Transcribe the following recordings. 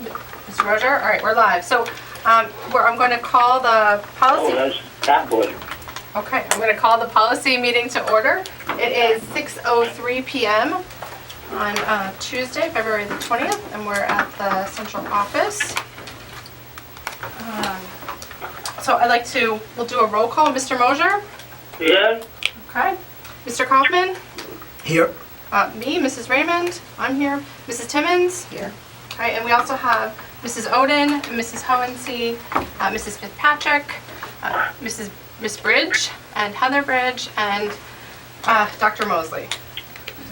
Mr. Roger? All right, we're live. So I'm going to call the policy. Oh, that's that good. Okay, I'm going to call the policy meeting to order. It is 6:03 p.m. on Tuesday, February the 20th, and we're at the central office. So we'll do a roll call. Mr. Mosier? Yeah? Okay. Mr. Kaufman? Here. Me, Mrs. Raymond, I'm here. Mrs. Timmons? Here. Okay, and we also have Mrs. Oden, Mrs. Hohensee, Mrs. Fitzpatrick, Miss Bridge, and Heather Bridge, and Dr. Mosley.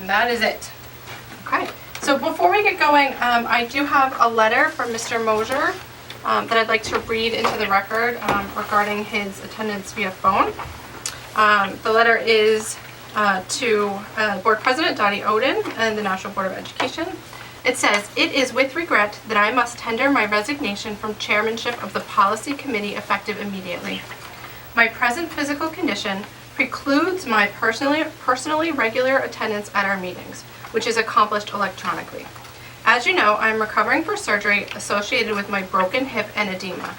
And that is it. Okay, so before we get going, I do have a letter from Mr. Mosier that I'd like to read into the record regarding his attendance via phone. The letter is to Board President Dottie Oden and the National Board of Education. It says, "It is with regret that I must tender my resignation from chairmanship of the Policy Committee effective immediately. My present physical condition precludes my personally regular attendance at our meetings, which is accomplished electronically. As you know, I am recovering from surgery associated with my broken hip and edema.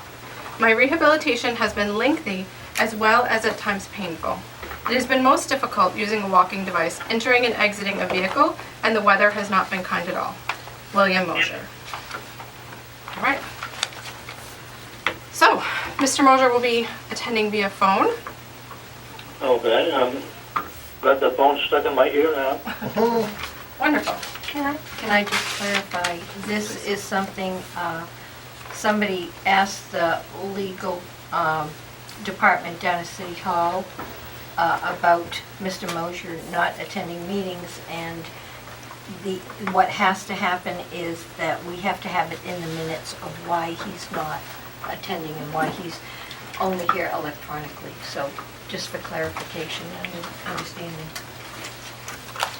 My rehabilitation has been lengthy as well as at times painful. It has been most difficult using a walking device, entering and exiting a vehicle, and the weather has not been kind at all. William Mosier." All right. So, Mr. Mosier will be attending via phone. Okay, got the phone stuck in my ear now. Wonderful. Can I just clarify, this is something, somebody asked the legal department down at City Hall about Mr. Mosier not attending meetings, and what has to happen is that we have to have it in the minutes of why he's not attending and why he's only here electronically. So just for clarification and understanding.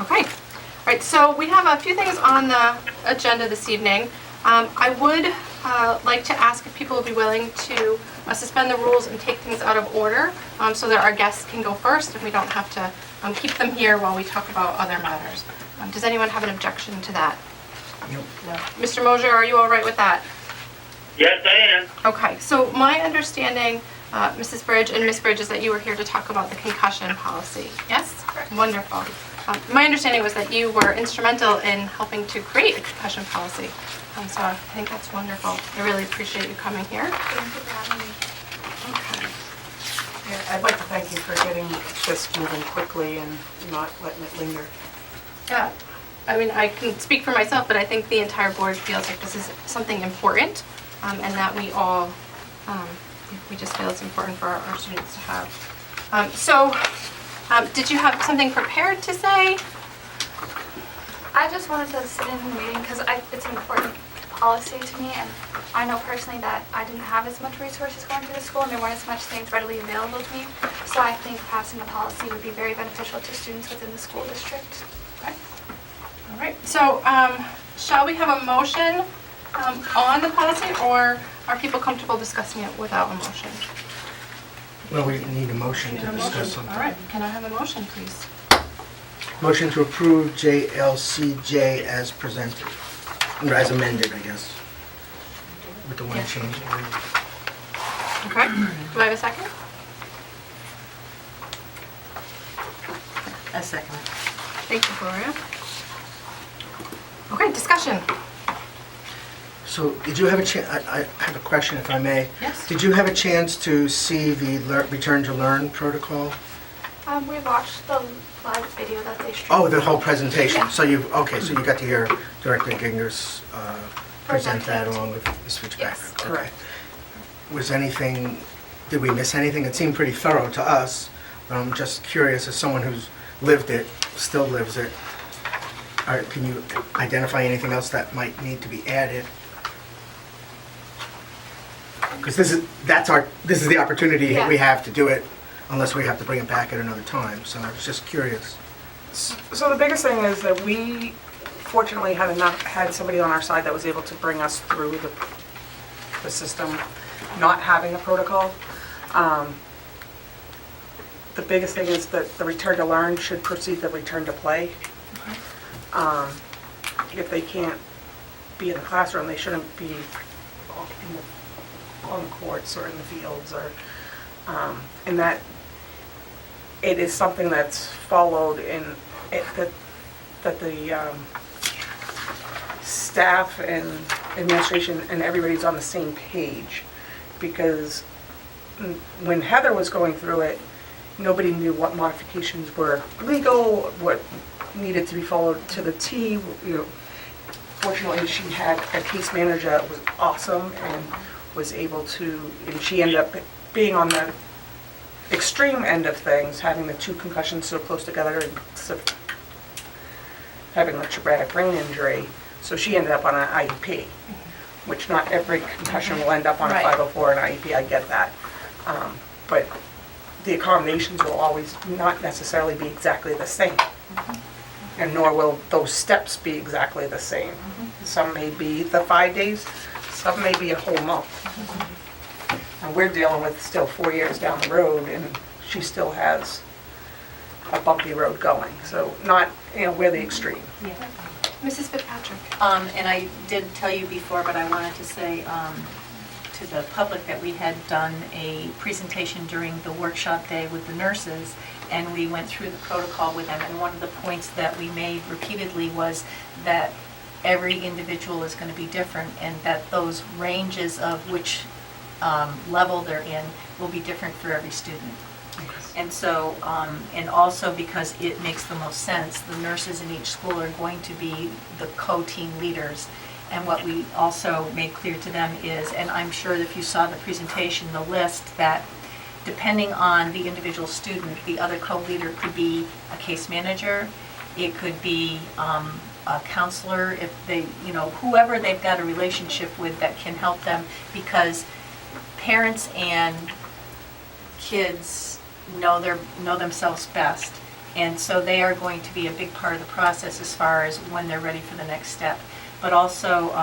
Okay. All right, so we have a few things on the agenda this evening. I would like to ask if people would be willing to suspend the rules and take things out of order so that our guests can go first and we don't have to keep them here while we talk about other matters. Does anyone have an objection to that? Nope. No. Mr. Mosier, are you all right with that? Yes, I am. Okay, so my understanding, Mrs. Bridge and Miss Bridge, is that you were here to talk about the concussion policy. Yes? Correct. Wonderful. My understanding was that you were instrumental in helping to create a concussion policy. So I think that's wonderful. I really appreciate you coming here. Thank you for having me. Okay. Yeah, I'd like to thank you for getting this moving quickly and not letting it linger. Yeah, I mean, I can speak for myself, but I think the entire board feels like this is something important and that we all, we just feel it's important for our students to have. Did you have something prepared to say? I just wanted to sit in the meeting because it's an important policy to me, and I know personally that I didn't have as much resources going through the school and there weren't as much things readily available to me. So I think passing the policy would be very beneficial to students within the school district. Okay. All right, so shall we have a motion on the policy, or are people comfortable discussing it without a motion? Well, we need a motion to Need a discuss motion? something. All right, can I have a motion, please? Motion to approve JLCJ as presented, or as amended, I guess, with the one Yeah. change. Okay, do I have a second? A second. Thank you, Gloria. Okay, discussion. So, did you have a chance, I have a question if I may. Yes. Did you have a chance to see the Return to Learn protocol? We watched the live video that they streamed. Oh, the whole presentation? Yeah. So you got to hear Director Gingers present that along with Ms. Fitzpatrick? Yes. Okay. Correct. Did we miss anything? It seemed pretty thorough to us, but I'm just curious, as someone who's lived it, still lives it, can you identify anything else that might need to be added? Because this is the opportunity Yeah. we have to do it, unless we have to bring it back at another time. So I was just curious. So the biggest thing is that we fortunately had somebody on our side that was able to bring us through the system, not having a protocol. The biggest thing is that the return to learn should precede the return to play. If they can't be in the classroom, they shouldn't be on the courts or in the fields, or, and that it is something that's followed that the staff and administration and everybody's on the same page, because when Heather was going through it, nobody knew what modifications were legal, what needed to be followed to the T. Fortunately, she had a case manager that was awesome and was able to, and she ended up being on the extreme end of things, having the 2 concussions so close together and having a traumatic brain injury. So she ended up on an IEP, which not every concussion will end up on a Right. 504 and IEP, I get that. But the accommodations will always not necessarily be exactly the same. And nor will those steps be exactly the same. Some may be the 5 days, some may be a whole month. And we're dealing with still 4 years down the road, and she still has a bumpy road going. So not, we're the extreme. Mrs. Fitzpatrick. And I did tell you before, but I wanted to say to the public that we had done a presentation during the workshop day with the nurses, and we went through the protocol with them, and one of the points that we made repeatedly was that every individual is going to be different, and that those ranges of which level they're in will be different for every student. And so, and also because it makes the most sense, the nurses in each school are going to be the co-team leaders. And what we also made clear to them is, and I'm sure if you saw the presentation, the list, that depending on the individual student, the other co-leader could be a case manager, it could be a counselor, if they, whoever they've got a relationship with that can help them, because parents and kids know themselves best, and so they are going to be a big part of the process as far as when they're ready for the next step. But also,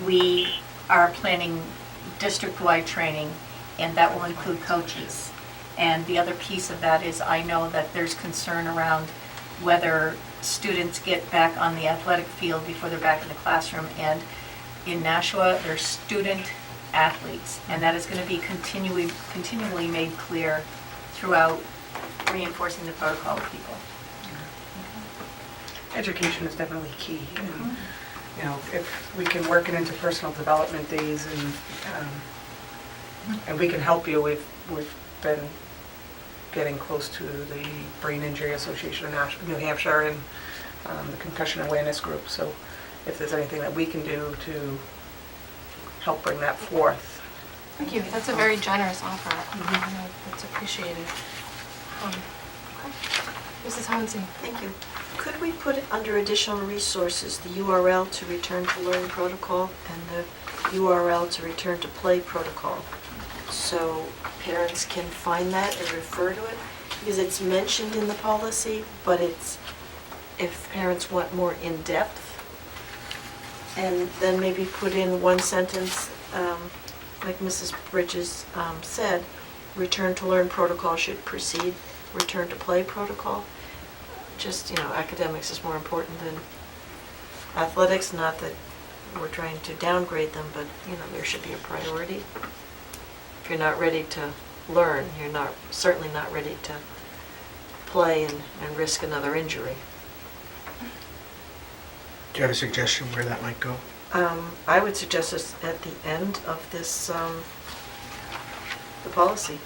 we are planning district-wide training, and that will include coaches. And the other piece of that is, I know that there's concern around whether students get back on the athletic field before they're back in the classroom. And in Nashua, they're student athletes, and that is going to be continually made clear throughout reinforcing the protocol with people. Education is definitely key. And, if we can work it into personal development days, and we can help you, we've been getting close to the Brain Injury Association of New Hampshire and the Concussion Awareness Group. So if there's anything that we can do to help bring that forth. Thank you. That's a very generous offer. That's appreciated. Okay. Mrs. Hounsey. Thank you. Could we put under additional resources the URL to return to learn protocol and the URL to return to play protocol? So parents can find that and refer to it, because it's mentioned in the policy, but it's, if parents want more in-depth, and then maybe put in one sentence, like Mrs. Bridges said, return to learn protocol should precede return to play protocol. Just, academics is more important than athletics, not that we're trying to downgrade them, but, there should be a priority. If you're not ready to learn, you're certainly not ready to play and risk another injury. Do you have a suggestion where that might go? I would suggest this at the end of this, the policy.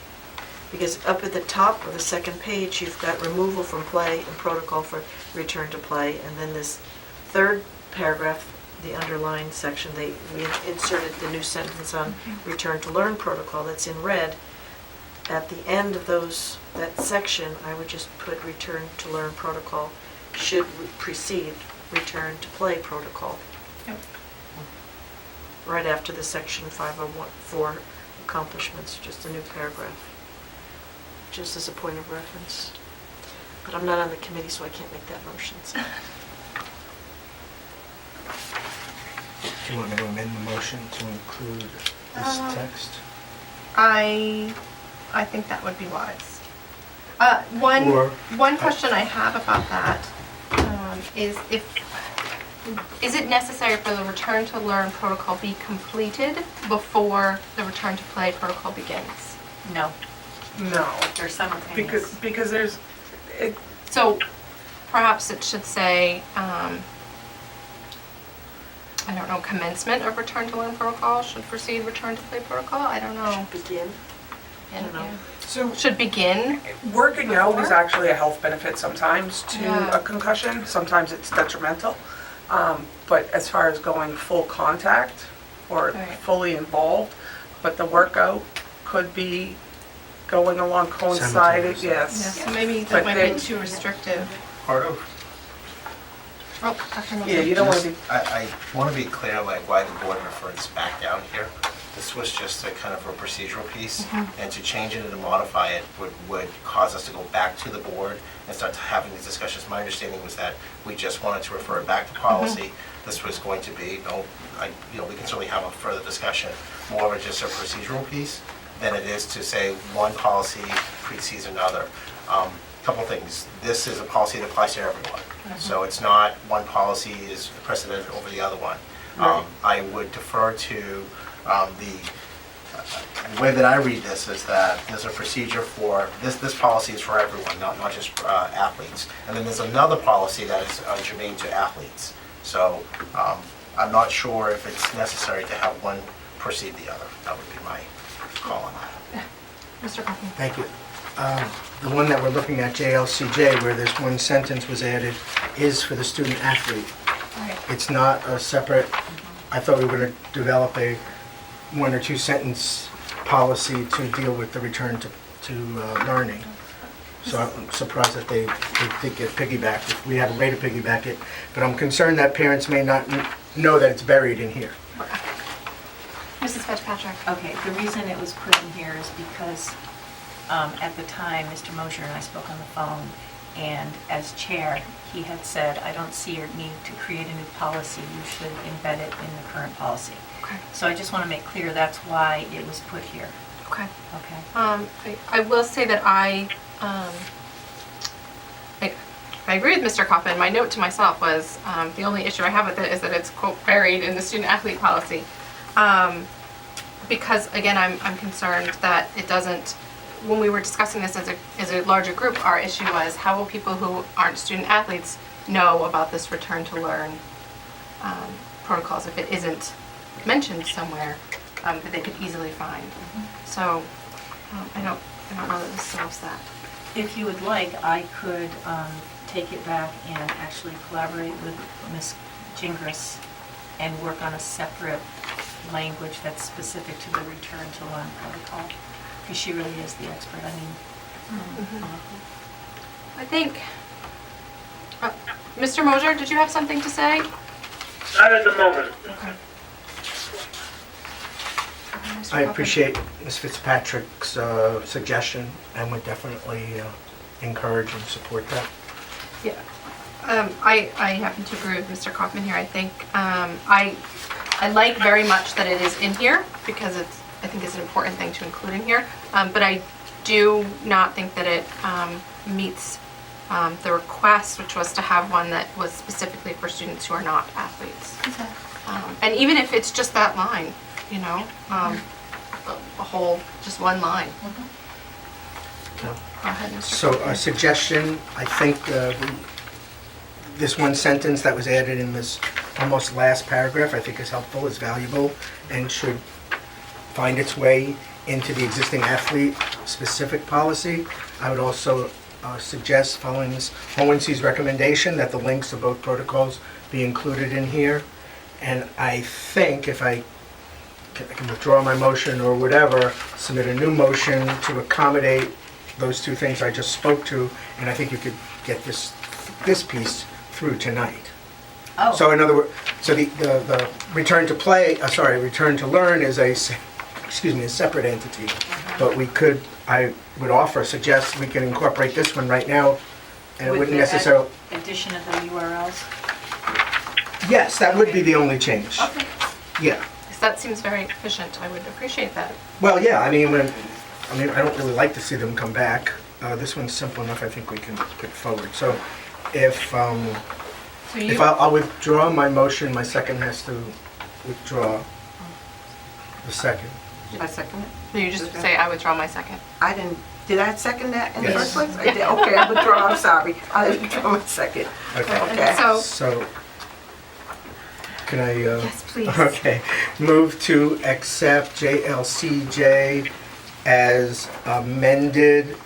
Because up at the top of the second page, you've got removal from play and protocol for return to play. And then this third paragraph, the underlined section, we inserted the new sentence on return to learn protocol that's in red. At the end of that section, I would just put return to learn protocol should precede return to play protocol. Yep. Right after the section 504 accomplishments, just a new paragraph, just as a point of reference. But I'm not on the committee, so I can't make that motion. So. Do you want me to amend the motion to include this text? I think that would be wise. Or- One question I have about that is if is it necessary for the return to learn protocol be completed before the return to play protocol begins? No, No, they're simultaneous. because there's, it, So perhaps it should say, I don't know, commencement of return to learn protocol should precede return to play protocol? I don't know. Begin. I don't know. so Should begin? working out is Before? actually a health benefit sometimes to Yeah. a concussion. Sometimes it's detrimental. But as far as going full contact or Right. fully involved, but the workout could be going along coincided, Simultaneously. Yeah, yes. so maybe But that might be then- too restrictive. Part of, Oh, Dr. Mosley. Yeah, you don't want to be, I want to be clear, like, why the board referred this back down here. This was just a kind of a procedural piece, and to change it and to modify it would cause us to go back to the board and start having these discussions. My understanding was that we just wanted to refer it back to policy. This was going to be, we can certainly have a further discussion, more of just a procedural piece than it is to say one policy precedes another. Couple things. This is a policy that applies to everyone. So it's not one policy is precedent over the other one. I would defer to the way that I read this is that there's a procedure for, this policy is for everyone, not just athletes. And then there's another policy that is germane to athletes. So I'm not sure if it's necessary to have one precede the other. That would be my call on that. Mr. Kaufman. Thank you. The one that we're looking at, JLCJ, where this one sentence was added, is for the student athlete. Right. It's not a separate, I thought we were going to develop a one or two sentence policy to deal with the return to learning. So I'm surprised that they did get piggybacked. We had a way to piggyback it, but I'm concerned that parents may not know that it's buried in here. Mrs. Fitzpatrick. Okay, the reason it was put in here is because at the time, Mr. Mosher and I spoke on the phone, and as chair, he had said, I don't see your need to create a new policy, you should embed it in the current policy. Okay. So I just want to make clear that's why it was put here, Okay. okay? I will say that I agree with Mr. Kaufman. My note to myself was, the only issue I have with it is that it's quote buried in the student athlete policy. Because again, I'm concerned that it doesn't, when we were discussing this as a larger group, our issue was how will people who aren't student athletes know about this return to learn protocols if it isn't mentioned somewhere that they could easily find. So I don't know that this solves that. If you would like, I could take it back and actually collaborate with Ms. Gingras and work on a separate language that's specific to the return to learn protocol, because she really is the expert. I mean, I think, Mr. Mosher, did you have something to say? Not at the moment. Okay. Mr. I Kaufman? appreciate Ms. Fitzpatrick's suggestion and would definitely encourage and support that. Yeah. I happen to agree with Mr. Kaufman here. I think, I like very much that it is in here because I think it's an important thing to include in here. But I do not think that it meets the request, which was to have one that was specifically for students who are not athletes. And even if it's just that line, you know, a whole, just one line. Go ahead, Mr. So Kaufman. a suggestion, I think this one sentence that was added in this almost last paragraph, I think is helpful, is valuable, and should find its way into the existing athlete-specific policy. I would also suggest, following Ms. Hohensy's recommendation, that the links of both protocols be included in here. And I think if I can withdraw my motion or whatever, submit a new motion to accommodate those two things I just spoke to, and I think you could get this piece through tonight. oh, So in other words, so the return to play, return to learn is a separate entity. But I would suggest we can incorporate this one right now, and it with wouldn't the necessarily, addition of the URLs? yes, that would be the only change. Okay. Yeah. That seems very efficient. I would appreciate that. Well, yeah, I mean, I don't really like to see them come back. This one's simple enough, I think we can put forward. So if So If you, I'll withdraw my motion, my second has to withdraw the second. I second it. so you just say, I withdraw my second. I didn't, did I second that in the Yes. first place? I did, okay, I withdraw, I'm sorry. I withdraw my second. Okay. Okay. So, So, can I, yes, please. okay, move to accept JLCJ as amended,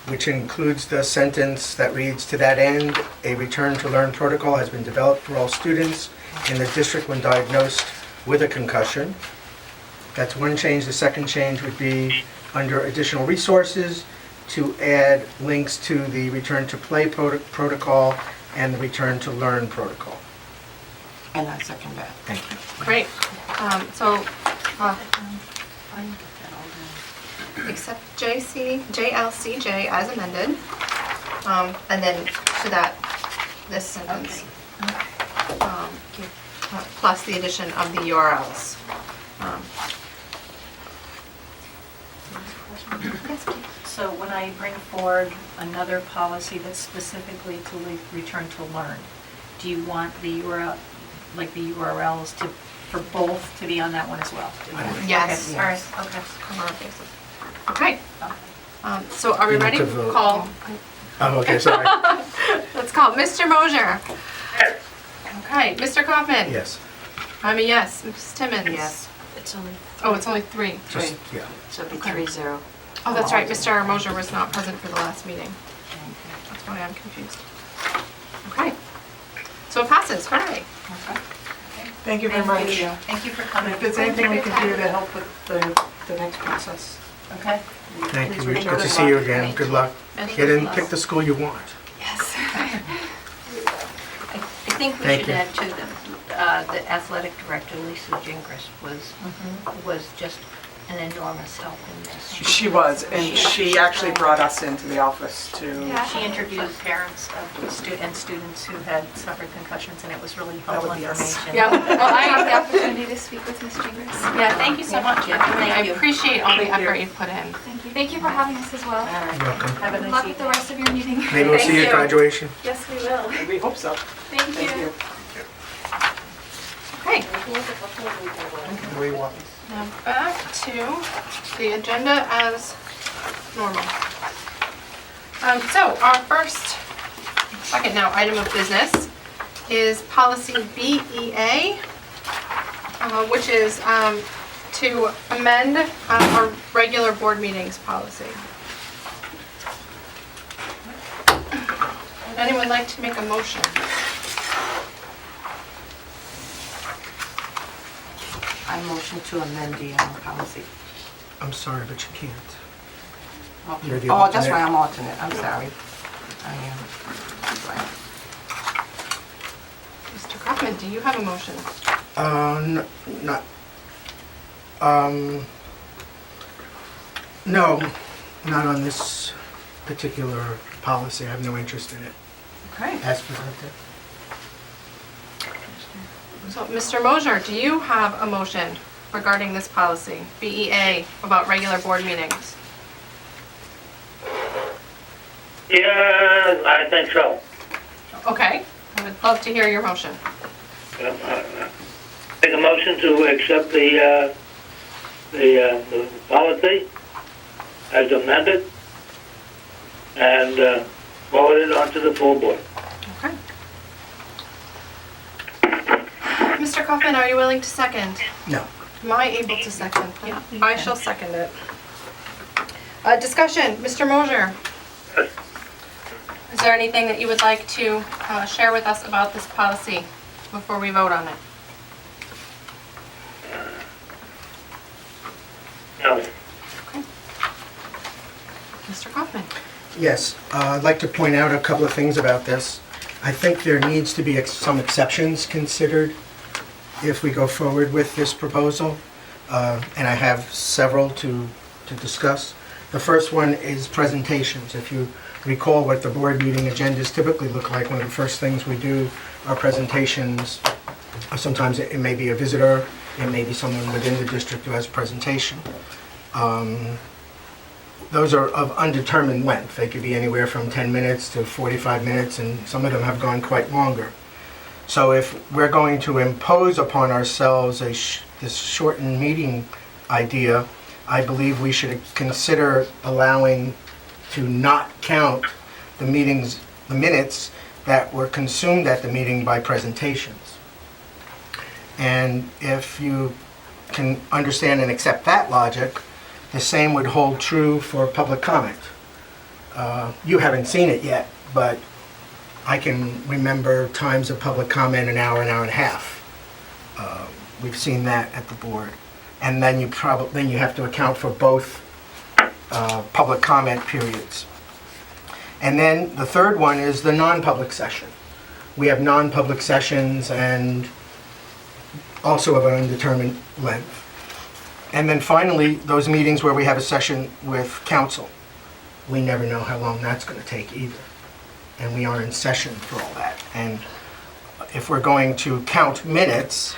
which includes the sentence that reads, "To that end, a return to learn protocol has been developed for all students in the district when diagnosed with a concussion." That's one change. The second change would be under additional resources to add links to the return to play protocol and the return to learn protocol. And I second that. Thank you. Great. So, accept JLCJ as amended, and then to that, this sentence. Plus the addition of the URLs. Yes, please. So when I bring forward another policy that's specifically to return to learn, do you want the URL, like the URLs to, for both to be on that one as well? Yes, Okay, all right, okay. Cover our bases. Okay. So are we You need ready? to vote. Call, Oh, okay, sorry. let's call Mr. Mosier. Okay, Mr. Kaufman? Yes, I'm a yes. Mrs. Timmons? Yes, it's only, Oh, it's only 3. just, yeah. so it'd be Okay. 3-0. Oh, that's right, Mr. Mosier was not present for the last meeting. That's why I'm confused. Okay. So it passes, hooray. Thank you very much. Thank you for coming. If there's anything we can do to help with the next process. Okay. Thank you. Please reach Good out. to see you again. Good luck. Thank Get in, you. pick the school you want. Yes. I think we Thank should you. add to the athletic director, Lisa Gingras, was just an enormous help in this. She was, and she actually brought us into the office to, Yeah. She interviewed parents of students who had suffered concussions, and it was really helpful would be us. information. Yeah, well, I have the I, opportunity to speak with Ms. Chambers. yeah, thank you so much. Yeah, Really, I thank you. appreciate all the Thank you. effort you've put in. Thank you. Thank you for having us as well. All right. You're welcome. Have a Good nice luck with the evening. rest of your meeting. Maybe we'll Thank see you at you. graduation. Yes, we will. we hope so. Thank Thank you. you. Okay, We want- now back to the agenda as normal. So our second now item of business is policy BEA, which is to amend our regular board meetings policy. Would anyone like to make a motion? I motion to amend the policy. I'm sorry, but you can't. Oh, You're the that's alternate. right, I'm alternate, I'm sorry. I am. Right. Mr. Kaufman, do you have a motion? Not, no, not on this particular policy. I have no interest in it. Okay. As presented. So, Mr. Mosier, do you have a motion regarding this policy, BEA, about regular board meetings? Yeah, I think so. Okay, I would love to hear your motion. Make a motion to accept the policy as amended and forward it onto the full board. Okay. Mr. Kaufman, are you willing to second? No. Am I able to second? Yeah, you I can. shall second it. Discussion, Mr. Mosier. Is there anything that you would like to share with us about this policy before we vote on it? No. Mr. Kaufman? Yes, I'd like to point out a couple of things about this. I think there needs to be some exceptions considered if we go forward with this proposal, and I have several to discuss. The first one is presentations. If you recall what the board meeting agendas typically look like, one of the first things we do are presentations. Sometimes it may be a visitor, it may be someone within the district who has a presentation. those are of undetermined length. They could be anywhere from 10 minutes to 45 minutes, and some of them have gone quite longer. So if we're going to impose upon ourselves this shortened meeting idea, I believe we should consider allowing to not count the minutes that were consumed at the meeting by presentations. And if you can understand and accept that logic, the same would hold true for public comment. You haven't seen it yet, but I can remember times of public comment an hour and a half. We've seen that at the board. And then you have to account for both public comment periods. And then the third one is the non-public session. We have non-public sessions and also of an undetermined length. And then finally, those meetings where we have a session with council. We never know how long that's going to take either. And we are in session for all that. And if we're going to count minutes,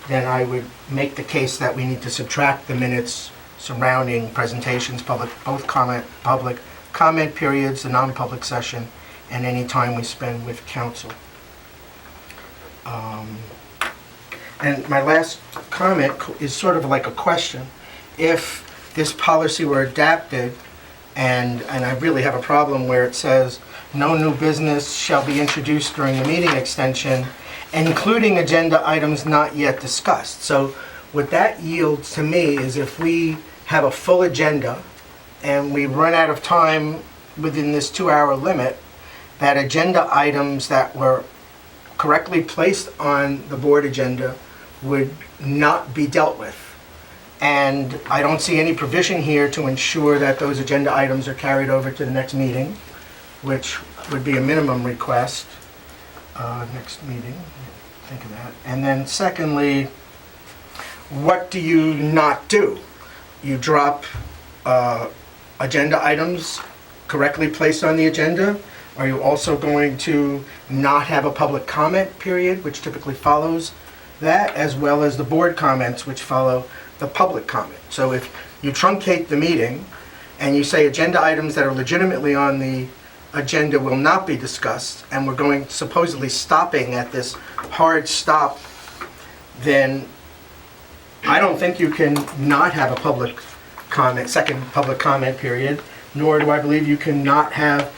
then I would make the case that we need to subtract the minutes surrounding presentations, public comment periods, the non-public session, and any time we spend with council. And my last comment is sort of like a question. If this policy were adapted, and I really have a problem where it says, no new business shall be introduced during the meeting extension, including agenda items not yet discussed. So what that yields to me is if we have a full agenda and we run out of time within this 2-hour limit, that agenda items that were correctly placed on the board agenda would not be dealt with. And I don't see any provision here to ensure that those agenda items are carried over to the next meeting, which would be a minimum request. Next meeting, think of that. And then secondly, what do you not do? You drop agenda items correctly placed on the agenda? Are you also going to not have a public comment period, which typically follows that, as well as the board comments, which follow the public comment? So if you truncate the meeting and you say agenda items that are legitimately on the agenda will not be discussed, and we're going supposedly stopping at this hard stop, then I don't think you can not have a second public comment period, nor do I believe you can not have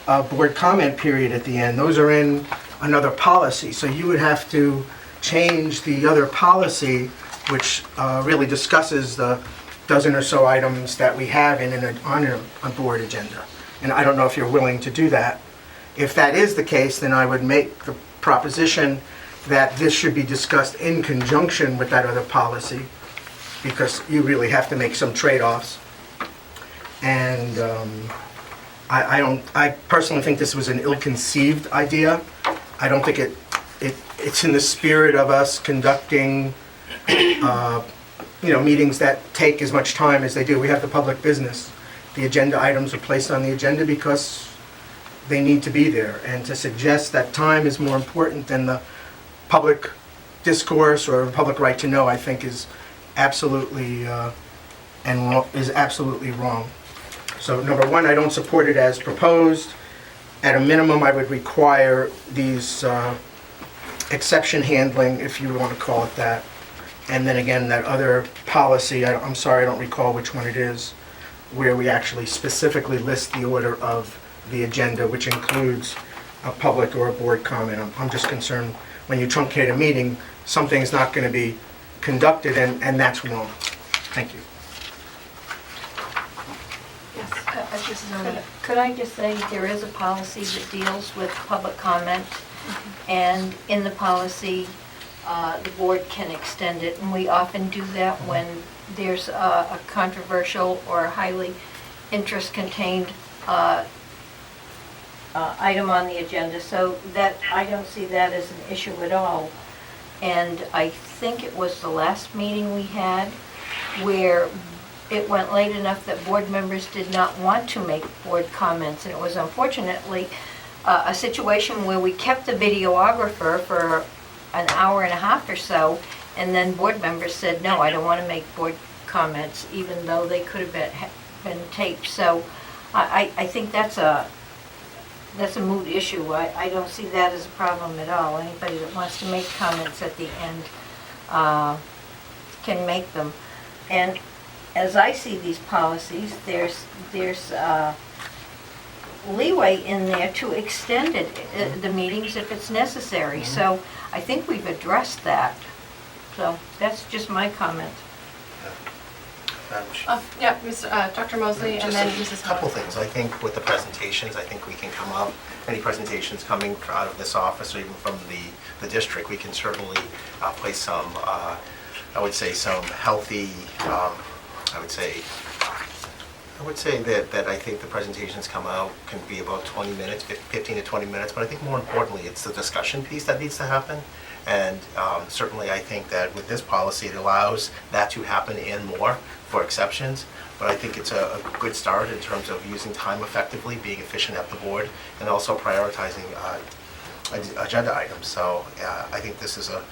a board comment period at the end. Those are in another policy, so you would have to change the other policy, which really discusses the dozen or so items that we have on a board agenda. And I don't know if you're willing to do that. If that is the case, then I would make the proposition that this should be discussed in conjunction with that other policy, because you really have to make some trade-offs. And I personally think this was an ill-conceived idea. I don't think it's in the spirit of us conducting meetings that take as much time as they do. We have the public business. The agenda items are placed on the agenda because they need to be there. And to suggest that time is more important than the public discourse or public right to know, I think is absolutely wrong. So number one, I don't support it as proposed. At a minimum, I would require these exception handling, if you want to call it that. And then again, that other policy, I'm sorry, I don't recall which one it is, where we actually specifically list the order of the agenda, which includes a public or a board comment. I'm just concerned when you truncate a meeting, something's not going to be conducted, and that's wrong. Thank you. Could I just say, there is a policy that deals with public comment, and in the policy, the board can extend it, and we often do that when there's a controversial or highly interest-contained item on the agenda, so that, I don't see that as an issue at all. And I think it was the last meeting we had where it went late enough that board members did not want to make board comments, and it was unfortunately a situation where we kept the videographer for an hour and a half or so, and then board members said, no, I don't want to make board comments, even though they could have been taped, so I think that's a moot issue. I don't see that as a problem at all. Anybody that wants to make comments at the end can make them. And as I see these policies, there's leeway in there to extend the meetings if it's necessary. So I think we've addressed that. So that's just my comment. Yeah, Dr. Mosley, and then Just Mrs. a couple Howard. things. I think with the presentations, I think we can come up, any presentations coming out of this office or even from the district, we can certainly place some, I would say, some healthy, I would say that I think the presentations come out can be about 20 minutes, 15 to 20 minutes, but I think more importantly, it's the discussion piece that needs to happen. And certainly I think that with this policy, it allows that to happen and more for exceptions. But I think it's a good start in terms of using time effectively, being efficient at the board, and also prioritizing agenda items. So I think this is a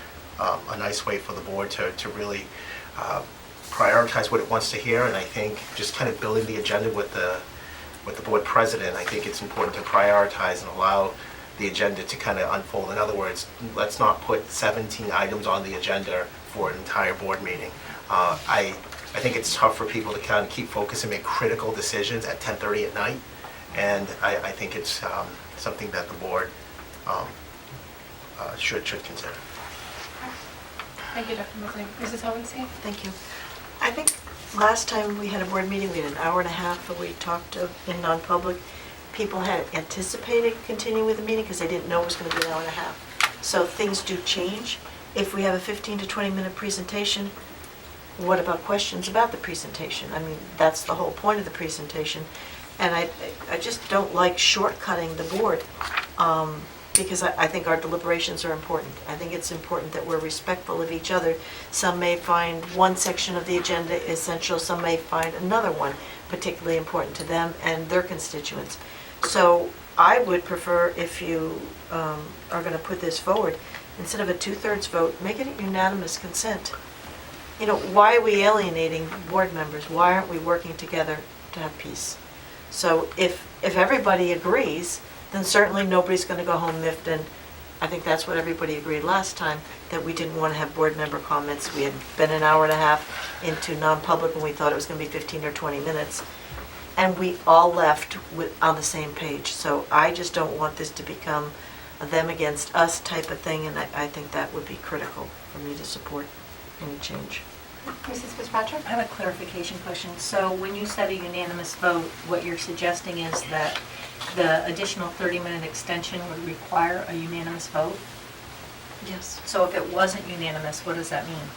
nice way for the board to really prioritize what it wants to hear. And I think just kind of building the agenda with the board president, I think it's important to prioritize and allow the agenda to kind of unfold. In other words, let's not put 17 items on the agenda for an entire board meeting. I think it's tough for people to kind of keep focused and make critical decisions at 10:30 at night. And I think it's something that the board should consider. Thank you, Dr. Mosley. Mrs. Howensey? Thank you. I think last time we had a board meeting, we had an hour and a half, and we talked in non-public. People had anticipated continuing with the meeting because they didn't know it was going to be an hour and a half. So things do change. If we have a 15 to 20-minute presentation, what about questions about the presentation? I mean, that's the whole point of the presentation. And I just don't like shortcutting the board because I think our deliberations are important. I think it's important that we're respectful of each other. Some may find one section of the agenda essential, some may find another one particularly important to them and their constituents. So I would prefer, if you are going to put this forward, instead of a 2/3 vote, make it a unanimous consent. You know, why are we alienating board members? Why aren't we working together to have peace? So if everybody agrees, then certainly nobody's going to go home miffed, and I think that's what everybody agreed last time, that we didn't want to have board member comments. We had been an hour and a half into non-public when we thought it was going to be 15 or 20 minutes. And we all left on the same page. So I just don't want this to become a them against us type of thing, and I think that would be critical for me to support any change. Mrs. Fitzpatrick? I have a clarification question. So when you said a unanimous vote, what you're suggesting is that the additional 30-minute extension would require a unanimous vote? Yes. So if it wasn't unanimous, what does that mean?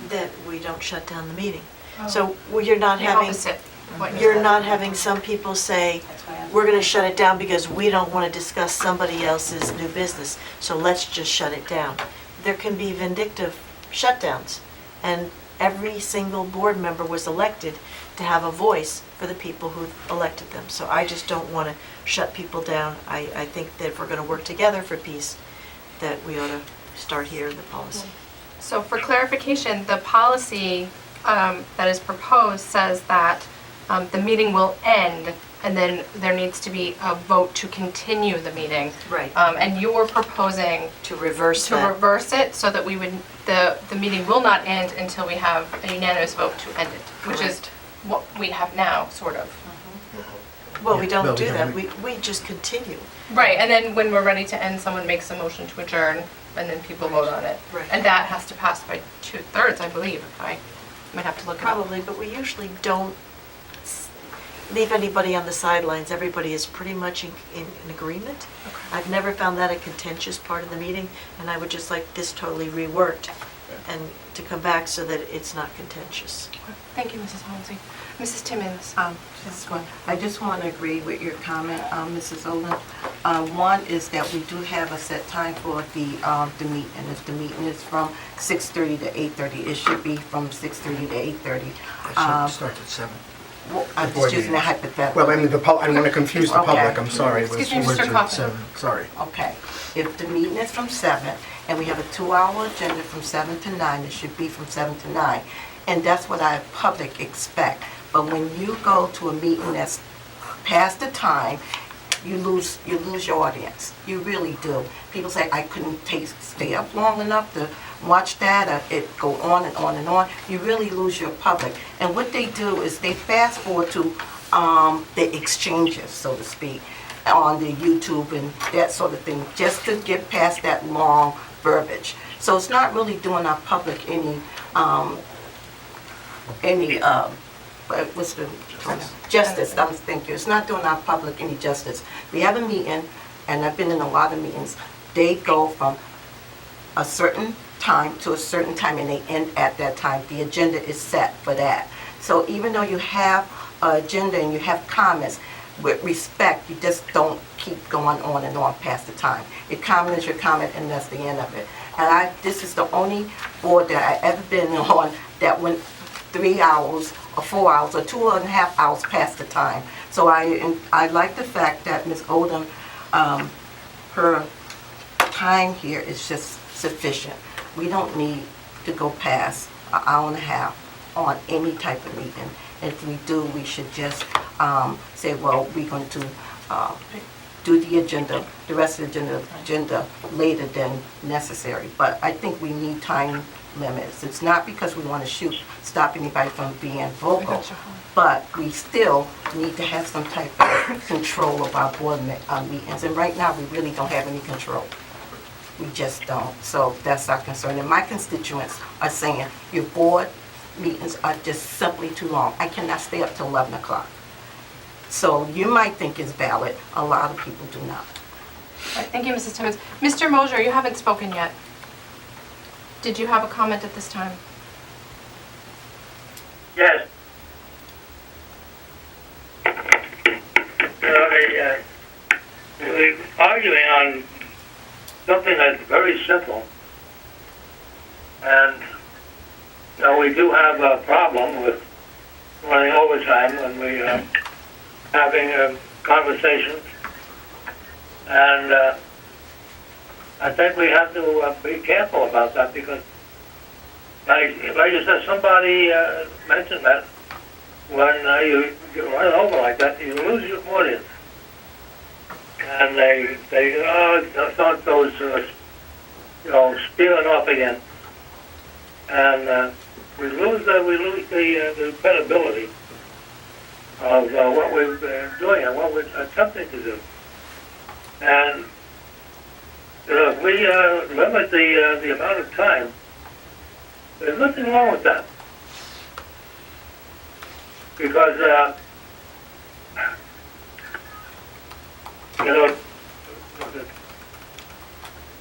That we don't shut down the meeting. So you're not The having... opposite. What you You're said. not having some people say, That's why I'm- we're going to shut it down because we don't want to discuss somebody else's new business, so let's just shut it down. There can be vindictive shutdowns, and every single board member was elected to have a voice for the people who elected them. So I just don't want to shut people down. I think that if we're going to work together for peace, that we ought to start here in the policy. So for clarification, the policy that is proposed says that the meeting will end, and then there needs to be a vote to continue the meeting. Right. And you were proposing To reverse to that. reverse it so that we would, the meeting will not end until we have a unanimous vote to end it, which is Correct. what we have now, sort of. Well, we Yeah, don't well, do we that. don't. We just continue. Right, and then when we're ready to end, someone makes a motion to adjourn, and then people vote on it. Right. And that has to pass by 2/3, I believe, if I might have to look it up. Probably, but we usually don't leave anybody on the sidelines. Everybody is pretty much in agreement. I've never found that a contentious part of the meeting, and I would just like this totally reworked and to come back so that it's not contentious. Thank you, Mrs. Halsey. Mrs. Timmons? I just want to agree with your comment, Mrs. Olin. One is that we do have a set time for the meeting, and if the meeting is from 6:30 to 8:30, it should be from 6:30 to 8:30. It starts at 7. Well, I'm The board just using a meetings. hypothetical. Well, I mean, I don't want to confuse the Okay. public, I'm sorry. Excuse me, Words Mr. at Coffin. 7, sorry. Okay, if the meeting is from 7, and we have a 2-hour agenda from 7 to 9, it should be from 7 to 9. and that's what our public expect. But when you go to a meeting that's past the time, you lose your audience. You really do. People say, I couldn't stay up long enough to watch that, or it go on and on and on. You really lose your public. And what they do is they fast forward to the exchanges, so to speak, on the YouTube and that sort of thing, just to get past that long verbiage. So it's not really doing our public any what's the justice. Thank you. It's not doing our public any justice. We have a meeting, and I've been in a lot of meetings. They go from a certain time to a certain time, and they end at that time. The agenda is set for that. So even though you have an agenda and you have comments, with respect, you just don't keep going on and on past the time. Your comment is your comment, and that's the end of it. And this is the only board that I ever been on that went 3 hours or 4 hours or 2.5 hours past the time. So I like the fact that Ms. Odom, her time here is just sufficient. We don't need to go past an hour and a half on any type of meeting. If we do, we should just say, well, we're going to do the agenda, the rest of the agenda later than necessary. But I think we need time limits. It's not because we want to stop anybody from being vocal, but we still need to have some type of control of our board meetings. And right now, we really don't have any control. We just don't. So that's our concern. And my constituents are saying, your board meetings are just simply too long. I cannot stay up till 11 o'clock. So you might think it's valid. A lot of people do not. All right, thank you, Mrs. Timmons. Mr. Mosier, you haven't spoken yet. Did you have a comment at this time? Yes. We're arguing on something that's very simple. And we do have a problem with running overtime when we are having conversations. And I think we have to be careful about that, because like you said, somebody mentioned that when you run over like that, you lose your audience. And they start those, spewing off again. And we lose the credibility of what we're doing and what we're attempting to do. And if we limit the amount of time, there's nothing wrong with that. Because,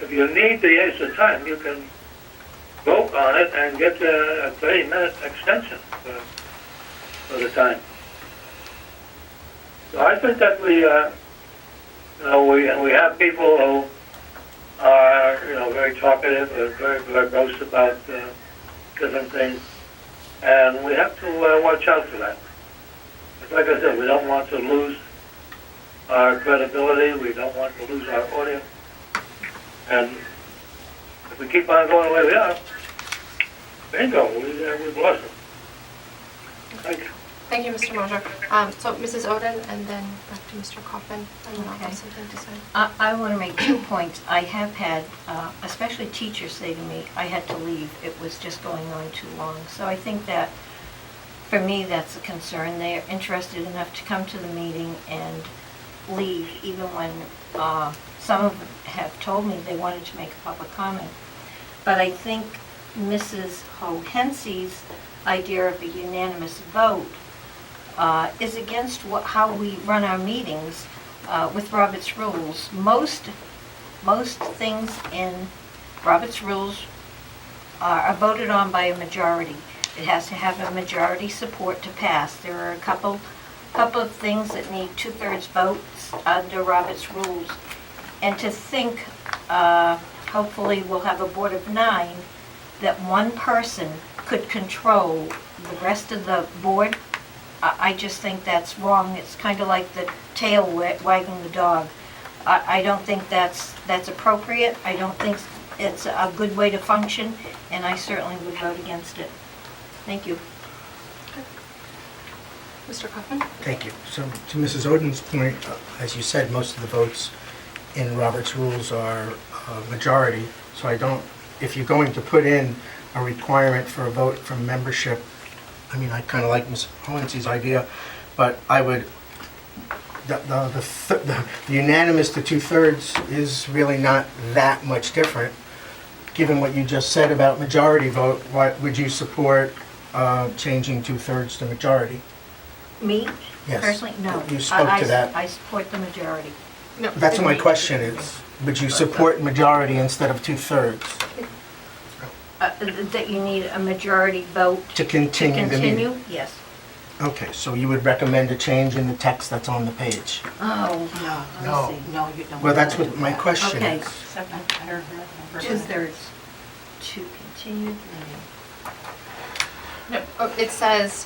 if you need the extra time, you can vote on it and get a 30-minute extension for the time. So I think that we have people who are, very talkative and very verbose about different things, and we have to watch out for that. But like I said, we don't want to lose our credibility. We don't want to lose our audience. And if we keep on going the way we are, bingo, we've lost it. Thank you. Thank you, Mr. Mosier. So Mrs. Oden, and then back to Mr. Coffin, and then I'll have something to say. I want to make 2 points. I have had, especially teachers say to me, I had to leave. It was just going on too long. So I think that, for me, that's a concern. They are interested enough to come to the meeting and leave, even when some of them have told me they wanted to make a public comment. But I think Mrs. Ho-Hensey's idea of a unanimous vote is against how we run our meetings with Robert's rules. Most things in Robert's rules are voted on by a majority. It has to have a majority support to pass. There are a couple of things that need 2/3 votes under Robert's rules. And to think, hopefully we'll have a board of 9, that one person could control the rest of the board, I just think that's wrong. It's kind of like the tail wagging the dog. I don't think that's appropriate. I don't think it's a good way to function, and I certainly would vote against it. Thank you. Mr. Kaufman? Thank you. So to Mrs. Oden's point, as you said, most of the votes in Robert's rules are majority. So I don't, if you're going to put in a requirement for a vote from membership, I mean, I kind of like Ms. Hohensy's idea, but I would, the unanimous to 2/3 is really not that much different. Given what you just said about majority vote, why would you support changing 2/3 to majority? Me? Yes. Personally, no. You spoke to that. I support the majority. No. That's what my question is. Would you support majority instead of 2/3 That you need a majority vote to to continue the meeting? continue? Yes. Okay, so you would recommend a change in the text that's on the page? Oh, No, no, you don't. Well, that's what my question okay. is. Second paragraph. 2/3 to continue the meeting. No, oh, it says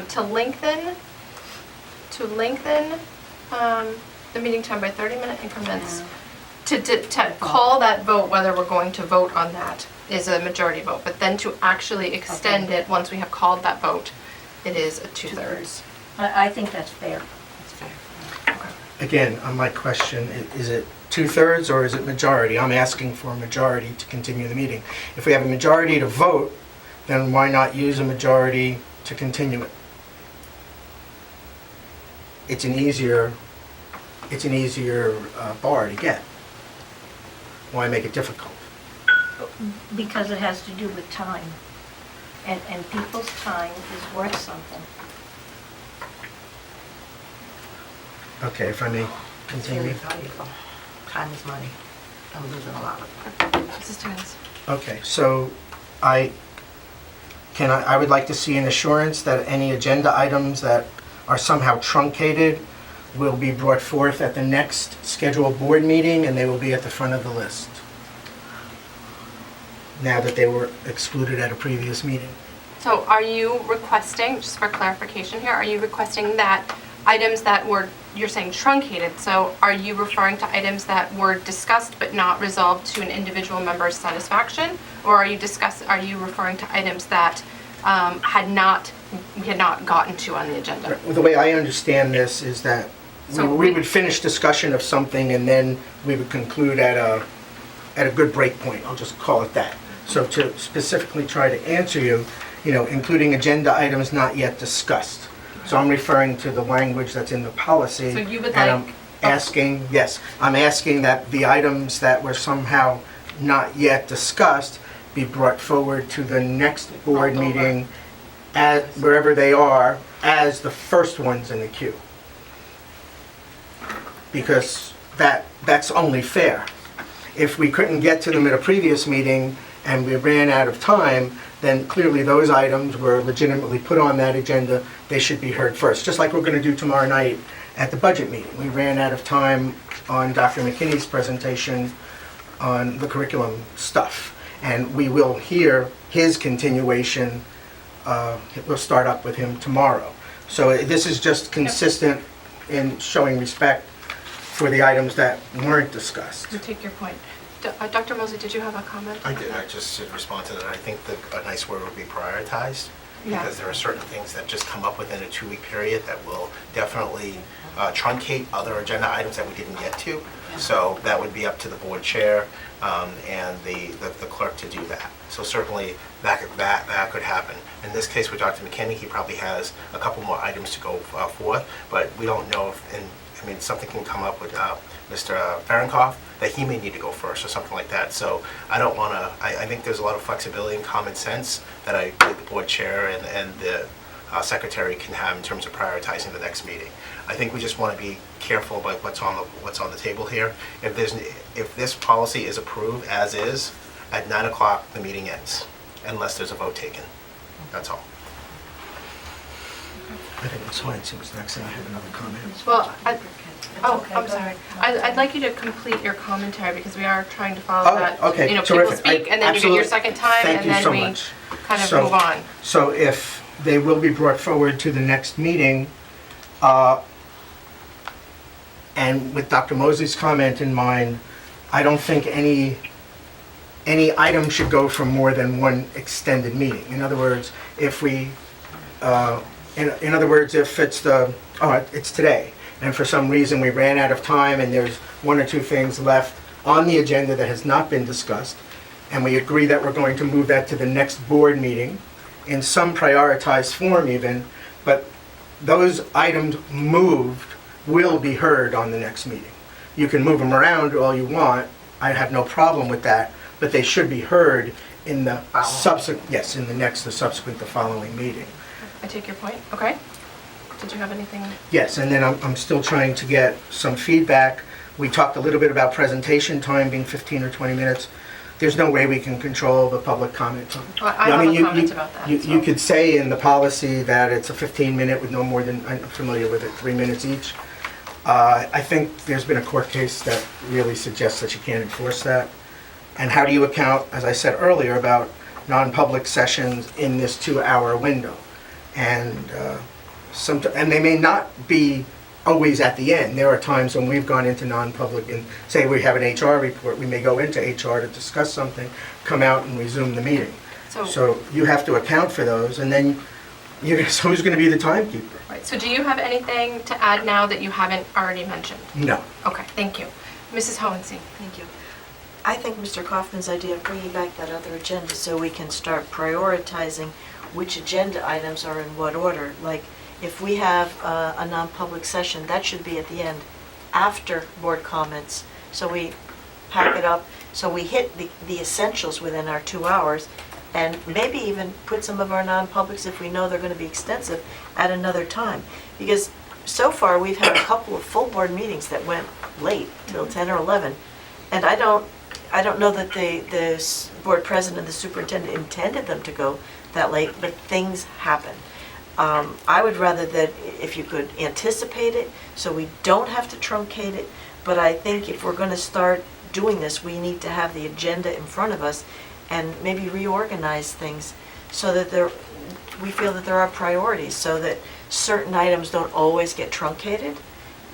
to lengthen the meeting time by 30-minute increments. To call that vote, whether we're going to vote on that, is a majority vote. But then to actually extend it, once we have called that vote, it is a 2/3. I think that's fair. That's fair. Again, on my question, is it 2/3 or is it majority? I'm asking for a majority to continue the meeting. If we have a majority to vote, then why not use a majority to continue it? It's an easier bar to get. Why make it difficult? Because it has to do with time. And people's time is worth something. Okay, if I may It's very continue. valuable. Time is money. I'm losing a lot of it. Mrs. Timmons? Okay, so I would like to see an assurance that any agenda items that are somehow truncated will be brought forth at the next scheduled board meeting, and they will be at the front of the list, now that they were excluded at a previous meeting. So are you requesting, just for clarification here, are you requesting that items that were, you're saying truncated, so are you referring to items that were discussed but not resolved to an individual member's satisfaction? Or are you referring to items that we had not gotten to on the agenda? The way I understand this is that we would finish discussion of something, and then we would conclude at a good break point, I'll just call it that. So to specifically try to answer you, including agenda items not yet discussed. So I'm referring to the language that's in the policy. So you would and I'm like- asking, yes, I'm asking that the items that were somehow not yet discussed be brought forward to the next board Brought over. meeting at wherever they are as the first ones in the queue. Because that's only fair. If we couldn't get to them at a previous meeting and we ran out of time, then clearly those items were legitimately put on that agenda. They should be heard first, just like we're going to do tomorrow night at the budget meeting. We ran out of time on Dr. McKinney's presentation on the curriculum stuff, and we will hear his continuation. We'll start up with him tomorrow. So this is just consistent in showing respect for the items that weren't discussed. I take your point. Dr. Mosley, did you have a comment? I did, I just should respond to that. I think a nice word would be prioritized, Yeah. because there are certain things that just come up within a 2-week period that will definitely truncate other agenda items that we didn't get to. So that would be up to the board chair and the clerk to do that. So certainly that could happen. In this case with Dr. McKinney, he probably has a couple more items to go forth, but we don't know if, something can come up with Mr. Fahrenkopf that he may need to go first or something like that. So I don't want to, I think there's a lot of flexibility and common sense that the board chair and the secretary can have in terms of prioritizing the next meeting. I think we just want to be careful about what's on the table here. If this policy is approved as is, at 9 o'clock the meeting ends, unless there's a vote taken. That's all. I think Ms. Hoyensee was next, and I have another comment. Well, okay, I'm go sorry. ahead. I'd like you to complete your commentary because we are trying to follow that. Oh, okay, People terrific. speak and then you get your Absolutely. second time Thank and you then so we much. kind of So- move on. So if they will be brought forward to the next meeting, and with Dr. Mosley's comment in mind, I don't think any any item should go for more than one extended meeting. In other words, if we, in other words, if it's it's today, and for some reason we ran out of time and there's one or two things left on the agenda that has not been discussed, and we agree that we're going to move that to the next board meeting in some prioritized form even, but those items moved will be heard on the next meeting. You can move them around all you want, I have no problem with that, but they should be heard in the subsequent, yes, in the subsequent, the following meeting. I take your point. Okay. Did you have anything? Yes, and then I'm still trying to get some feedback. We talked a little bit about presentation time being 15 or 20 minutes. There's no way we can control the public comment time. Well, I have a comment about that. You could say in the policy that it's a 15-minute with no more than, I'm familiar with it, 3 minutes each. I think there's been a court case that really suggests that you can't enforce that. And how do you account, as I said earlier, about non-public sessions in this 2-hour window? And and they may not be always at the end. There are times when we've gone into non-public and say we have an HR report, we may go into HR to discuss something, come out and resume the meeting. So you have to account for those, and then so who's going to be the timekeeper? Right. So do you have anything to add now that you haven't already mentioned? No. Okay, thank you. Mrs. Hohensee. Thank you. I think Mr. Kaufman's idea of bringing back that other agenda so we can start prioritizing which agenda items are in what order. Like, if we have a non-public session, that should be at the end, after board comments. So we pack it up, so we hit the essentials within our 2 hours, and maybe even put some of our non-publics, if we know they're going to be extensive, at another time. Because so far, we've had a couple of full board meetings that went late, till 10 or 11, and I don't know that the board president and the superintendent intended them to go that late, but things happen. I would rather that if you could anticipate it, so we don't have to truncate it, but I think if we're going to start doing this, we need to have the agenda in front of us and maybe reorganize things so that we feel that there are priorities, so that certain items don't always get truncated,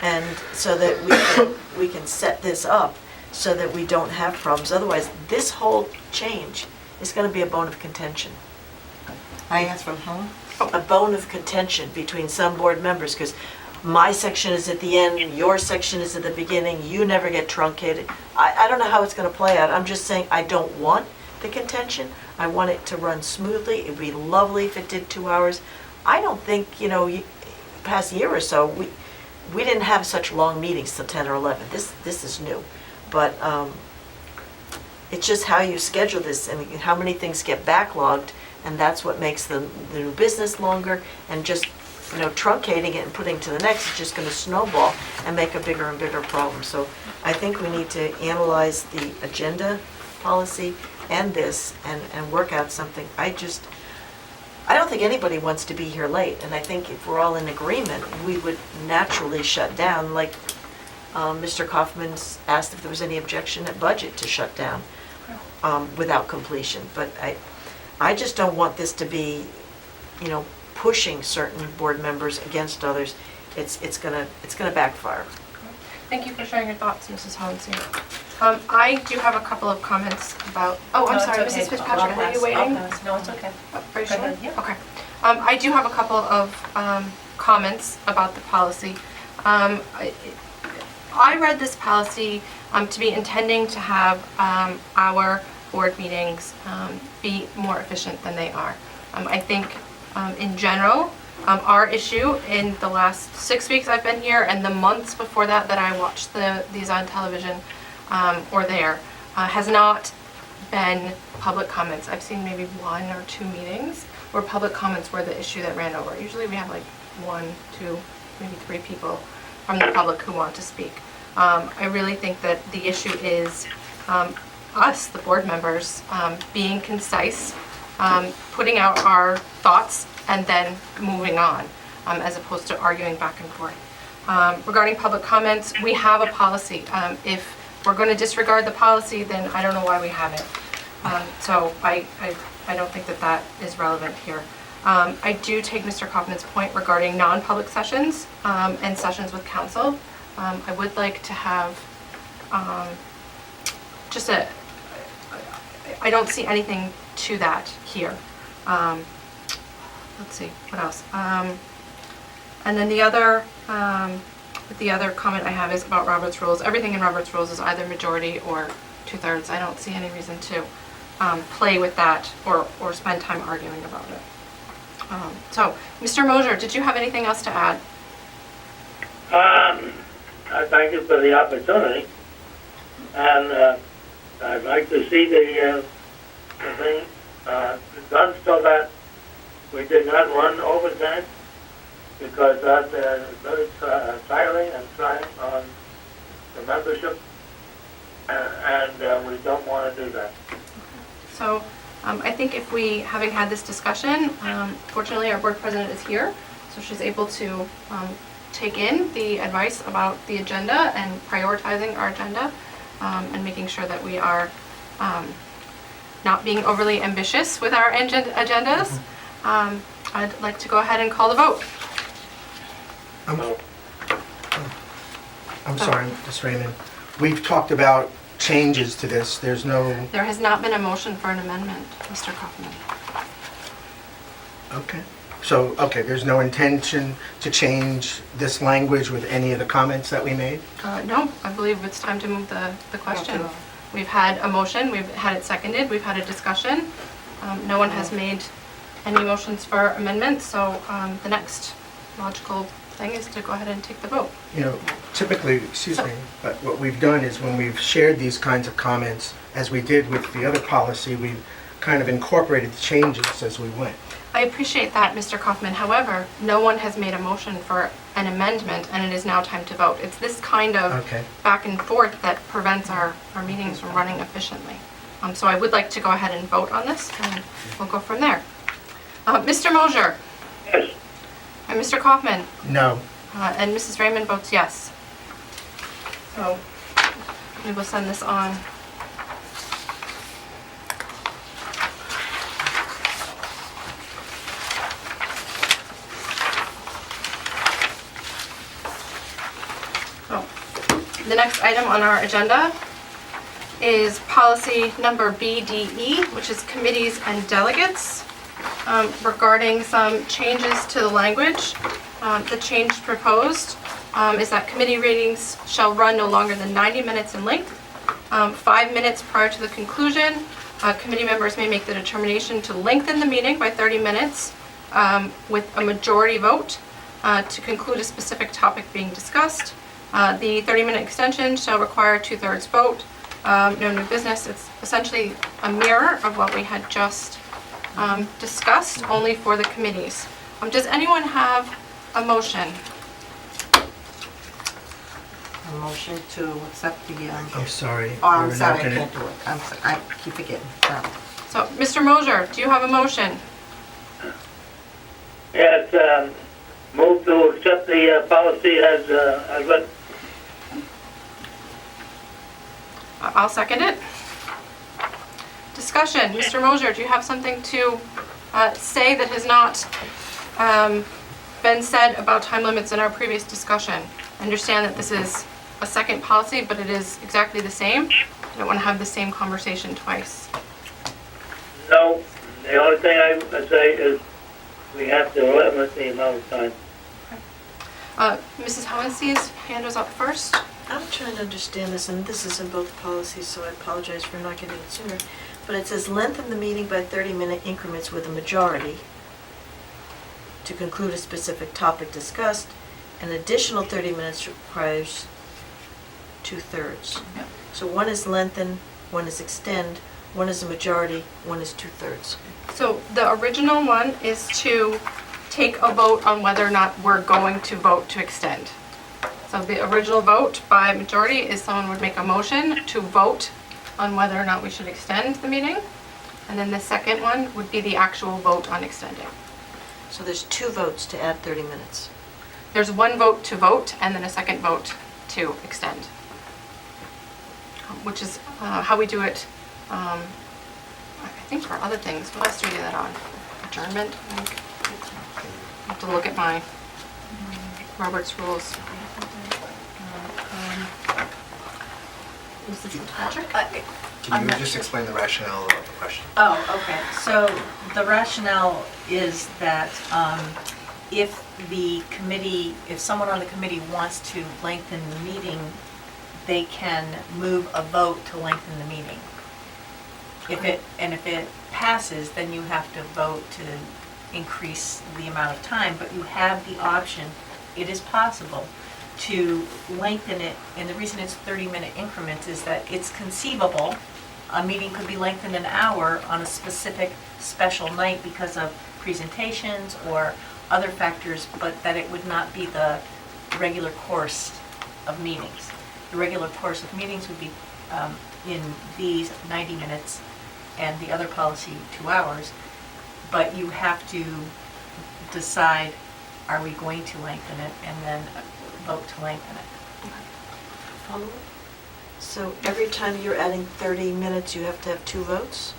and so that we can set this up so that we don't have problems. Otherwise, this whole change is going to be a bone of contention. I asked from whom? A bone of contention between some board members, because my section is at the end, your section is at the beginning, you never get truncated. I don't know how it's going to play out. I'm just saying I don't want the contention. I want it to run smoothly. It'd be lovely if it did 2 hours. I don't think, past year or so, we didn't have such long meetings till 10 or 11. This is new. But it's just how you schedule this and how many things get backlogged, and that's what makes the new business longer, and just truncating it and putting to the next is just going to snowball and make a bigger and bigger problem. So I think we need to analyze the agenda policy and this and work out something. I don't think anybody wants to be here late, and I think if we're all in agreement, we would naturally shut down, like Mr. Kaufman's asked if there was any objection at budget to shut down without completion. But I just don't want this to be, pushing certain board members against others. It's gonna backfire. Thank you for sharing your thoughts, Mrs. Hohensee. I do have a couple of comments about, I'm sorry, Mrs. Fitzpatrick, are you waiting? No, it's okay. Are you Go sure? ahead, yeah. Okay. I do have a couple of comments about the policy. I read this policy to be intending to have our board meetings be more efficient than they are. I think in general, our issue in the last 6 weeks I've been here and the months before that I watched these on television or there has not been public comments. I've seen maybe 1 or 2 meetings where public comments were the issue that ran over. Usually we have like 1, 2, maybe 3 people from the public who want to speak. I really think that the issue is us, the board members, being concise, putting out our thoughts and then moving on, as opposed to arguing back and forth. Regarding public comments, we have a policy. If we're going to disregard the policy, then I don't know why we have it. So I don't think that is relevant here. I do take Mr. Kaufman's point regarding non-public sessions and sessions with council. I would like to have just I don't see anything to that here. Let's see, what else? And then the other comment I have is about Robert's Rules. Everything in Robert's Rules is either majority or 2/3. I don't see any reason to play with that or spend time arguing about it. So, Mr. Mosier, did you have anything else to add? I thank you for the opportunity, and I'd like to see the thing done so that we did not run overtime, because that's very tiring and trying on the membership, and we don't want to do that. So, I think if we, having had this discussion, fortunately our board president is here, so she's able to take in the advice about the agenda and prioritizing our agenda, and making sure that we are not being overly ambitious with our agendas. I'd like to go ahead and call the vote. I'm sorry, Ms. Raymond. We've talked about changes to this. There's no, There has not been a motion for an amendment, Mr. Kaufman. okay. So, okay, there's no intention to change this language with any of the comments that we made? No, I believe it's time to move the question. We've had a motion, we've had it seconded, we've had a discussion. No one has made any motions for amendments, so the next logical thing is to go ahead and take the vote. You know, typically, excuse me, but what we've done is when we've shared these kinds of comments, as we did with the other policy, we've kind of incorporated the changes as we went. I appreciate that, Mr. Kaufman. However, no one has made a motion for an amendment, and it is now time to vote. It's this kind of Okay. back and forth that prevents our meetings from running efficiently. So I would like to go ahead and vote on this, and we'll go from there. Mr. Mosier? Yes. And Mr. Kaufman? No. And Mrs. Raymond votes yes. So we will send this on. So, the next item on our agenda is policy number BDE, which is committees and delegates, regarding some changes to the language. The change proposed is that committee meetings shall run no longer than 90 minutes in length. 5 minutes prior to the conclusion, committee members may make the determination to lengthen the meeting by 30 minutes with a majority vote to conclude a specific topic being discussed. The 30-minute extension shall require a 2/3 vote. No new business. It's essentially a mirror of what we had just discussed, only for the committees. Does anyone have a motion? A motion to accept the, I'm sorry. oh, I'm We're sorry, not I gonna- can't do it. I keep forgetting. Sorry. So, Mr. Mosier, do you have a motion? Yes, move to accept the policy as written. I'll second it. Discussion. Mr. Mosier, do you have something to say that has not been said about time limits in our previous discussion? I understand that this is a second policy, but it is exactly the same. I don't want to have the same conversation twice. No, the only thing I would say is we have to limit the amount of time. Mrs. Hohenstein's hand was up first. I'm trying to understand this, and this is in both policies, so I apologize for not getting it sooner. But it says lengthen the meeting by 30-minute increments with a majority to conclude a specific topic discussed. An additional 30 minutes requires 2/3. Yep. So one is lengthen, one is extend, one is a majority, one is 2/3. So the original one is to take a vote on whether or not we're going to vote to extend. So the original vote by majority is someone would make a motion to vote on whether or not we should extend the meeting. And then the second one would be the actual vote on extending. So there's 2 votes to add 30 minutes. There's one vote to vote and then a second vote to extend, which is how we do it, I think for other things. What else do we do that on? Adjournment, I think. I have to look at my Robert's rules. Mrs. Fitzpatrick? Can you just explain the rationale of the question? Oh, okay. So the rationale is that if someone on the committee wants to lengthen the meeting, they can move a vote to lengthen the meeting. If it passes, then you have to vote to increase the amount of time, but you have the option, it is possible, to lengthen it, and the reason it's 30-minute increments is that it's conceivable a meeting could be lengthened an hour on a specific special night because of presentations or other factors, but that it would not be the regular course of meetings. The regular course of meetings would be in these 90 minutes and the other policy 2 hours, but you have to decide, are we going to lengthen it, and then vote to lengthen it. Follow up? So every time you're adding 30 minutes, you have to have 2 votes?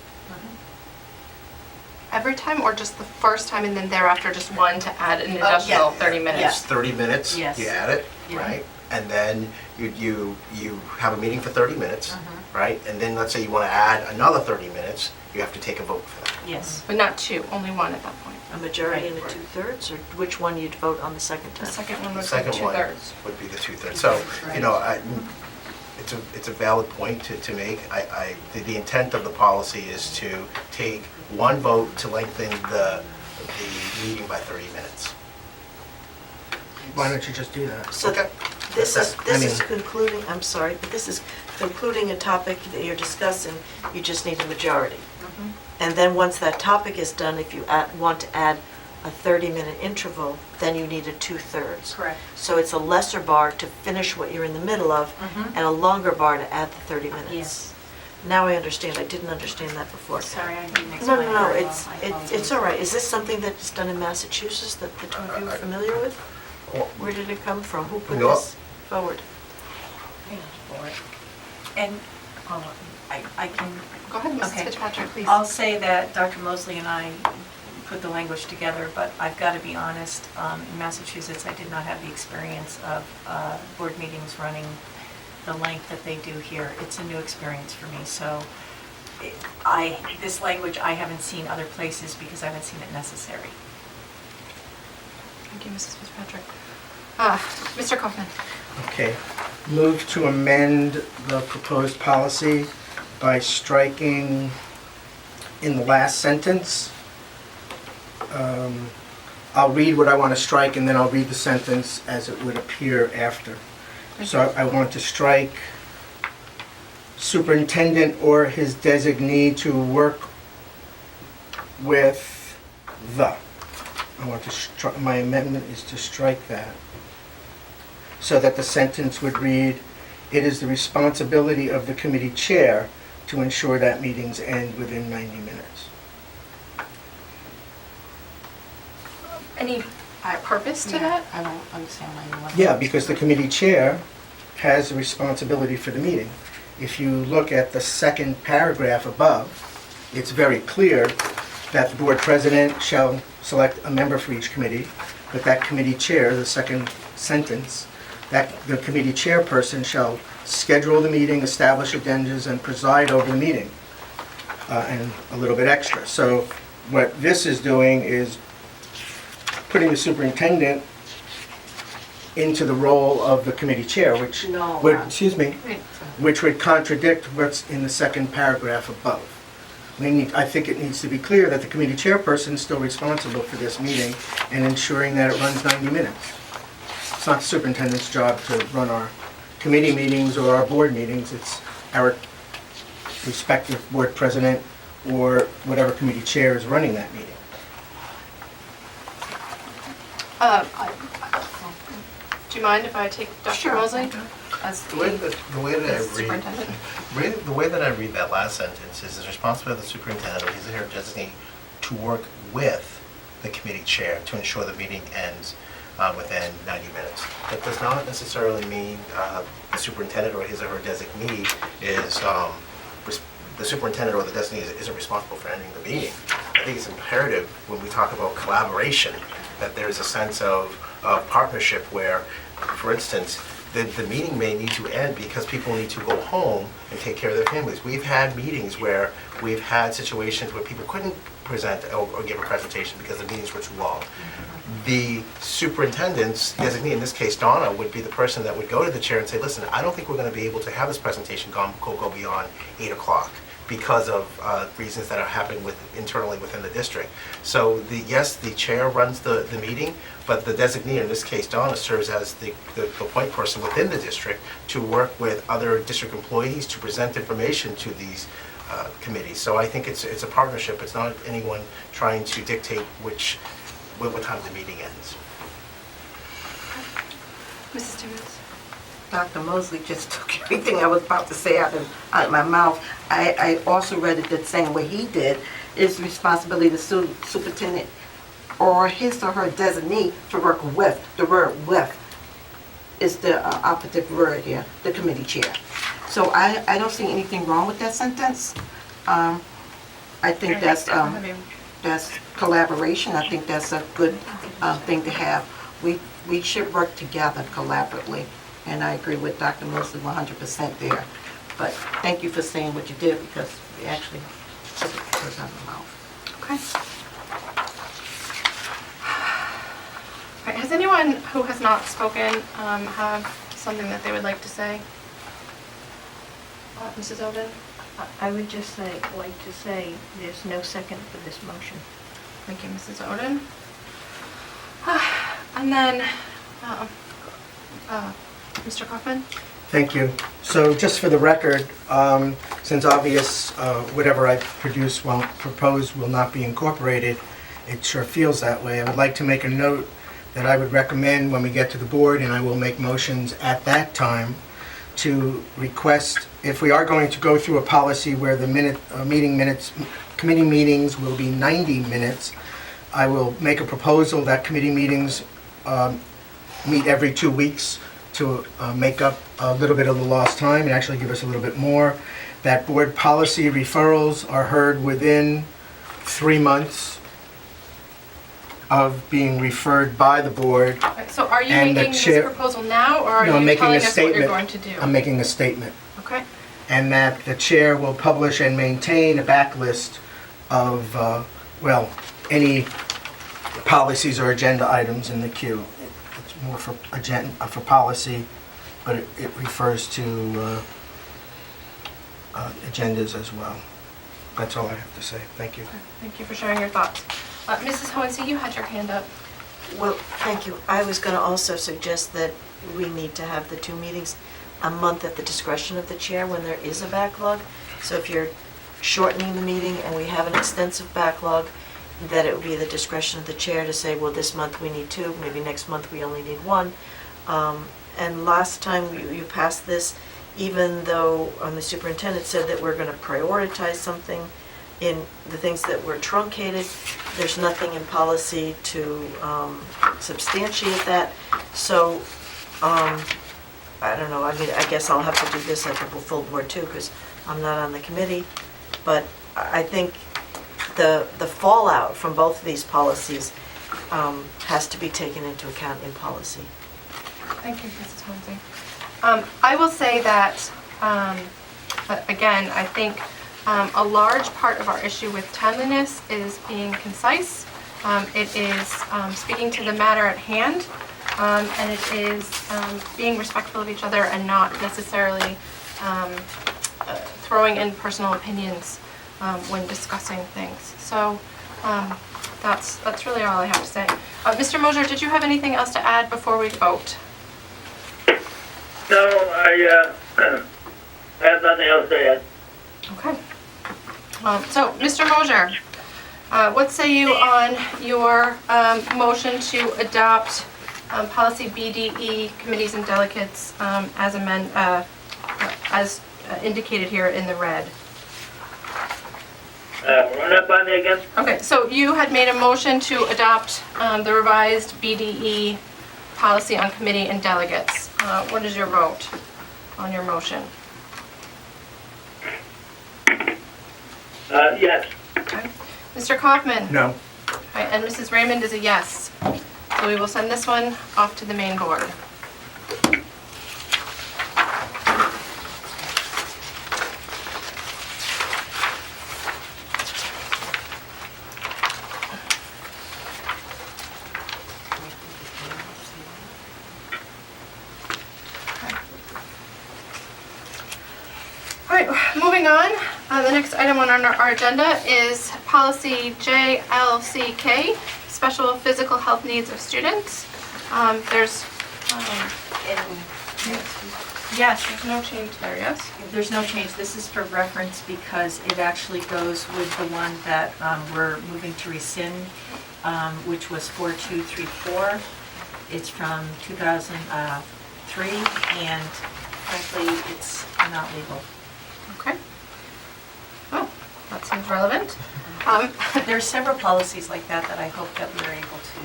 Every time, or just the first time and then thereafter just one to add an additional 30 minutes? It's 30 minutes, Yes. you add it, Yeah. right? And then you have a meeting for 30 minutes, right? And then let's say you want to add another 30 minutes, you have to take a vote for that. Yes. But not 2, only 1 at that point. A majority and a Right. 2/3, or which one you'd vote on the second The time? second one The would be second one 2/3. would be the 2/3. So, you know, it's a valid point to make. The intent of the policy is to take one vote to lengthen the meeting by 30 minutes. Why don't you just do that? So Okay. this is I mean- concluding, I'm sorry, but this is concluding a topic that you're discussing, you just need a majority. And then once that topic is done, if you want to add a 30-minute interval, then you need a 2/3. Correct. So it's a lesser bar to finish what you're in the middle of, and a longer bar to add the 30 minutes. Yes. Now I understand, I didn't understand that before. Sorry, I didn't No, explain no, it no, very well. it's, I it's apologize. all right. Is this something that's done in Massachusetts that the two of you are familiar with? Where did it come from? Who put No. this forward? For it. And I can, Go ahead, Mrs. Okay. Fitzpatrick, please. I'll say that Dr. Mosley and I put the language together, but I've got to be honest, in Massachusetts, I did not have the experience of board meetings running the length that they do here. It's a new experience for me, so this language I haven't seen other places because I haven't seen it necessary. Thank you, Mrs. Fitzpatrick. Mr. Kaufman? Okay. Move to amend the proposed policy by striking in the last sentence. I'll read what I want to strike, and then I'll read the sentence as it would appear after. So I want to strike superintendent or his designee to work with the. I want to my amendment is to strike that, so that the sentence would read, "It is the responsibility of the committee chair to ensure that meetings end within 90 minutes." Any purpose to that? I don't understand why you want. Yeah, because the committee chair has the responsibility for the meeting. If you look at the second paragraph above, it's very clear that the board president shall select a member for each committee, but that committee chair, the second sentence, that the committee chairperson shall schedule the meeting, establish agendas, and preside over the meeting, and a little bit extra. So what this is doing is putting the superintendent into the role of the committee chair, which No. would, excuse me, Right. which would contradict what's in the second paragraph above. I think it needs to be clear that the committee chairperson is still responsible for this meeting and ensuring that it runs 90 minutes. It's not the superintendent's job to run our committee meetings or our board meetings. It's our respective board president or whatever committee chair is running that meeting. Do you mind if I take Dr. Mosley? As The way that I read, superintendent? the way that I read that last sentence is the responsibility of the superintendent or his or her designee to work with the committee chair to ensure the meeting ends within 90 minutes. That does not necessarily mean the superintendent or his or her designee is, the superintendent or the designee isn't responsible for ending the meeting. I think it's imperative when we talk about collaboration that there's a sense of partnership where, for instance, the meeting may need to end because people need to go home and take care of their families. We've had meetings where we've had situations where people couldn't present or give a presentation because the meetings were too long. The superintendent's designee, in this case Donna, would be the person that would go to the chair and say, listen, I don't think we're going to be able to have this presentation go beyond 8 o'clock because of reasons that are happening internally within the district. So yes, the chair runs the meeting, but the designee, in this case Donna, serves as the point person within the district to work with other district employees to present information to these committees. So I think it's a partnership. It's not anyone trying to dictate what time the meeting ends. Mrs. Timmons? Dr. Mosley just took everything I was about to say out of my mouth. I also read it that saying what he did is responsibility of the superintendent or his or her designee to work with. The word with is the operative word here, the committee chair. So I don't see anything wrong with that sentence. I think that's collaboration. I think that's a good thing to have. We should work together collaboratively, and I agree with Dr. Mosley 100% there. But thank you for saying what you did, because we actually took it first out of the mouth. Okay. All right, has anyone who has not spoken have something that they would like to say? Mrs. Oden? I would just like to say there's no second for this motion. Thank you, Mrs. Oden. And then, Mr. Kaufman? Thank you. So just for the record, since obvious, whatever I propose will not be incorporated, it sure feels that way. I would like to make a note that I would recommend when we get to the board, and I will make motions at that time, to request, if we are going to go through a policy where the committee meetings will be 90 minutes, I will make a proposal that committee meetings meet every 2 weeks to make up a little bit of the lost time and actually give us a little bit more. That board policy referrals are heard within 3 months of being referred by the board. So are you And the making this chair- proposal now, or are No, I'm you making telling a us what statement. you're going to do? I'm making a statement. Okay. And that the chair will publish and maintain a backlist of, any policies or agenda items in the queue. It's more for policy, but it refers to agendas as well. That's all I have to say. Thank you. Okay, thank you for sharing your thoughts. Mrs. Hohensee, you had your hand up. Well, thank you. I was going to also suggest that we need to have the 2 meetings a month at the discretion of the chair when there is a backlog. So if you're shortening the meeting and we have an extensive backlog, that it would be the discretion of the chair to say, well, this month we need 2, maybe next month we only need 1. And last time you passed this, even though the superintendent said that we're going to prioritize something in the things that were truncated, there's nothing in policy to substantiate that. So, I don't know, I mean, I guess I'll have to do this at the full board too, because I'm not on the committee. But I think the fallout from both of these policies has to be taken into account in policy. Thank you, Mrs. Hohensee. I will say that, again, I think a large part of our issue with timeliness is being concise. It is speaking to the matter at hand, and it is being respectful of each other and not necessarily throwing in personal opinions when discussing things. So that's really all I have to say. Mr. Mosier, did you have anything else to add before we vote? No, I have nothing else to add. Okay. So, Mr. Mosier, what say you on your motion to adopt policy BDE, committees and delegates, as indicated here in the red? Run that by me again? Okay, so you had made a motion to adopt the revised BDE policy on committee and delegates. What is your vote on your motion? Yes. Okay. Mr. Kaufman? No. All right, and Mrs. Raymond is a yes. So we will send this one off to the main board. moving on, the next item on our agenda is policy JLCK, special physical health needs of students. There's, yes, there's no change there, yes? There's no change. This is for reference because it actually goes with the one that we're moving to rescind, which was 4234. It's from 2003, and frankly, it's not legal. Okay. Oh, that seems relevant. There are several policies like that that I hope that we're able to